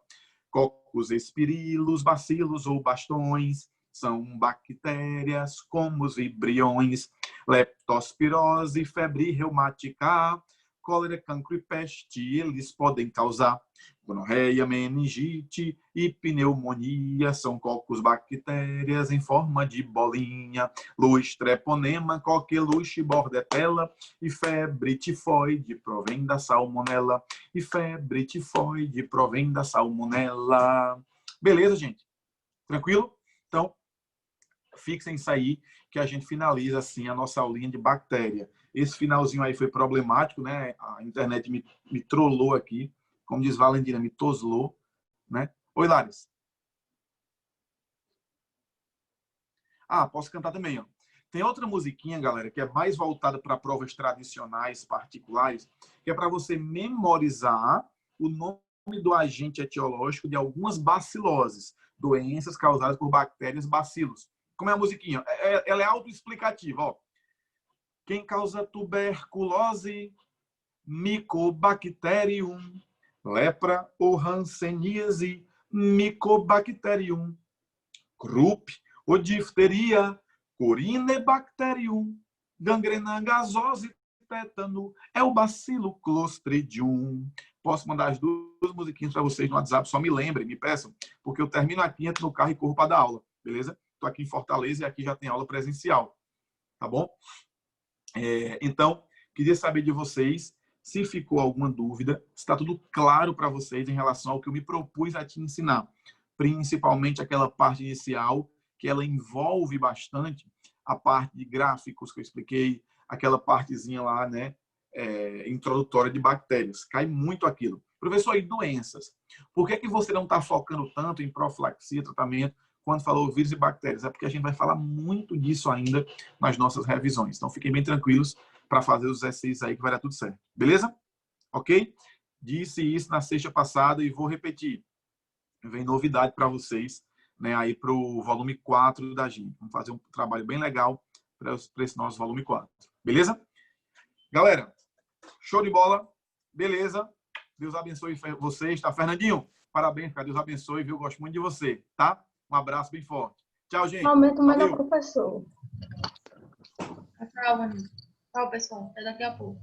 Coccus, espirilus, bacilos ou bastões são bactérias como os vibriões, leptospirose, febre reumática, cólera, cancro e peste, eles podem causar. Gonorreia, meningite e pneumonia são cocos, bactérias em forma de bolinha, luz, treponema, coqueluche, bordetella e febre tifoide provém da salmonela. E febre tifoide provém da salmonela. Beleza, gente? Tranquilo? Então, fixem isso aí que a gente finaliza assim a nossa aulinha de bactéria. Esse finalzinho aí foi problemático, né? A internet me trollou aqui. Como diz Valentina, me toslou, né? Oi, Laris. Ah, posso cantar também, ó. Tem outra musiquinha, galera, que é mais voltada para provas tradicionais, particulares, que é para você memorizar o nome do agente etiológico de algumas baciloses, doenças causadas por bactérias bacilos. Como é a musiquinha? Ela é autoexplicativa, ó. Quem causa tuberculose? Mycobacterium. Lepra ou hanseníase? Mycobacterium. Croup ou difteria? Corinebacterium. Gangrena gasose, tétano, é o bacilo clostridium. Posso mandar as duas musiquinhas para vocês no WhatsApp, só me lembrem, me peçam, porque eu termino aqui, entro no carro e corro para dar aula, beleza? Estou aqui em Fortaleza e aqui já tem aula presencial, tá bom? Então, queria saber de vocês se ficou alguma dúvida, se está tudo claro para vocês em relação ao que eu me propus a te ensinar, principalmente aquela parte inicial, que ela envolve bastante a parte de gráficos que eu expliquei, aquela partezinha lá, né, introdutória de bactérias. Cai muito aquilo. Professor, e doenças? Por que você não está focando tanto em profilaxia, tratamento, quando falou vírus e bactérias? É porque a gente vai falar muito disso ainda nas nossas revisões. Então, fiquem bem tranquilos para fazer os exercícios aí que vai dar tudo certo. Beleza? Ok? Disse isso na sexta passada e vou repetir. Vem novidade para vocês, né, aí para o volume 4 da GIM. Vamos fazer um trabalho bem legal para esse nosso volume 4. Beleza? Galera, show de bola. Beleza? Deus abençoe vocês, tá? Fernandinho, parabéns, cara. Deus abençoe, viu? Gosto muito de você, tá? Um abraço bem forte. Tchau, gente. Momento melhor Valeu. professor. Tchau, Vanessa. Tchau, pessoal. Até daqui a pouco.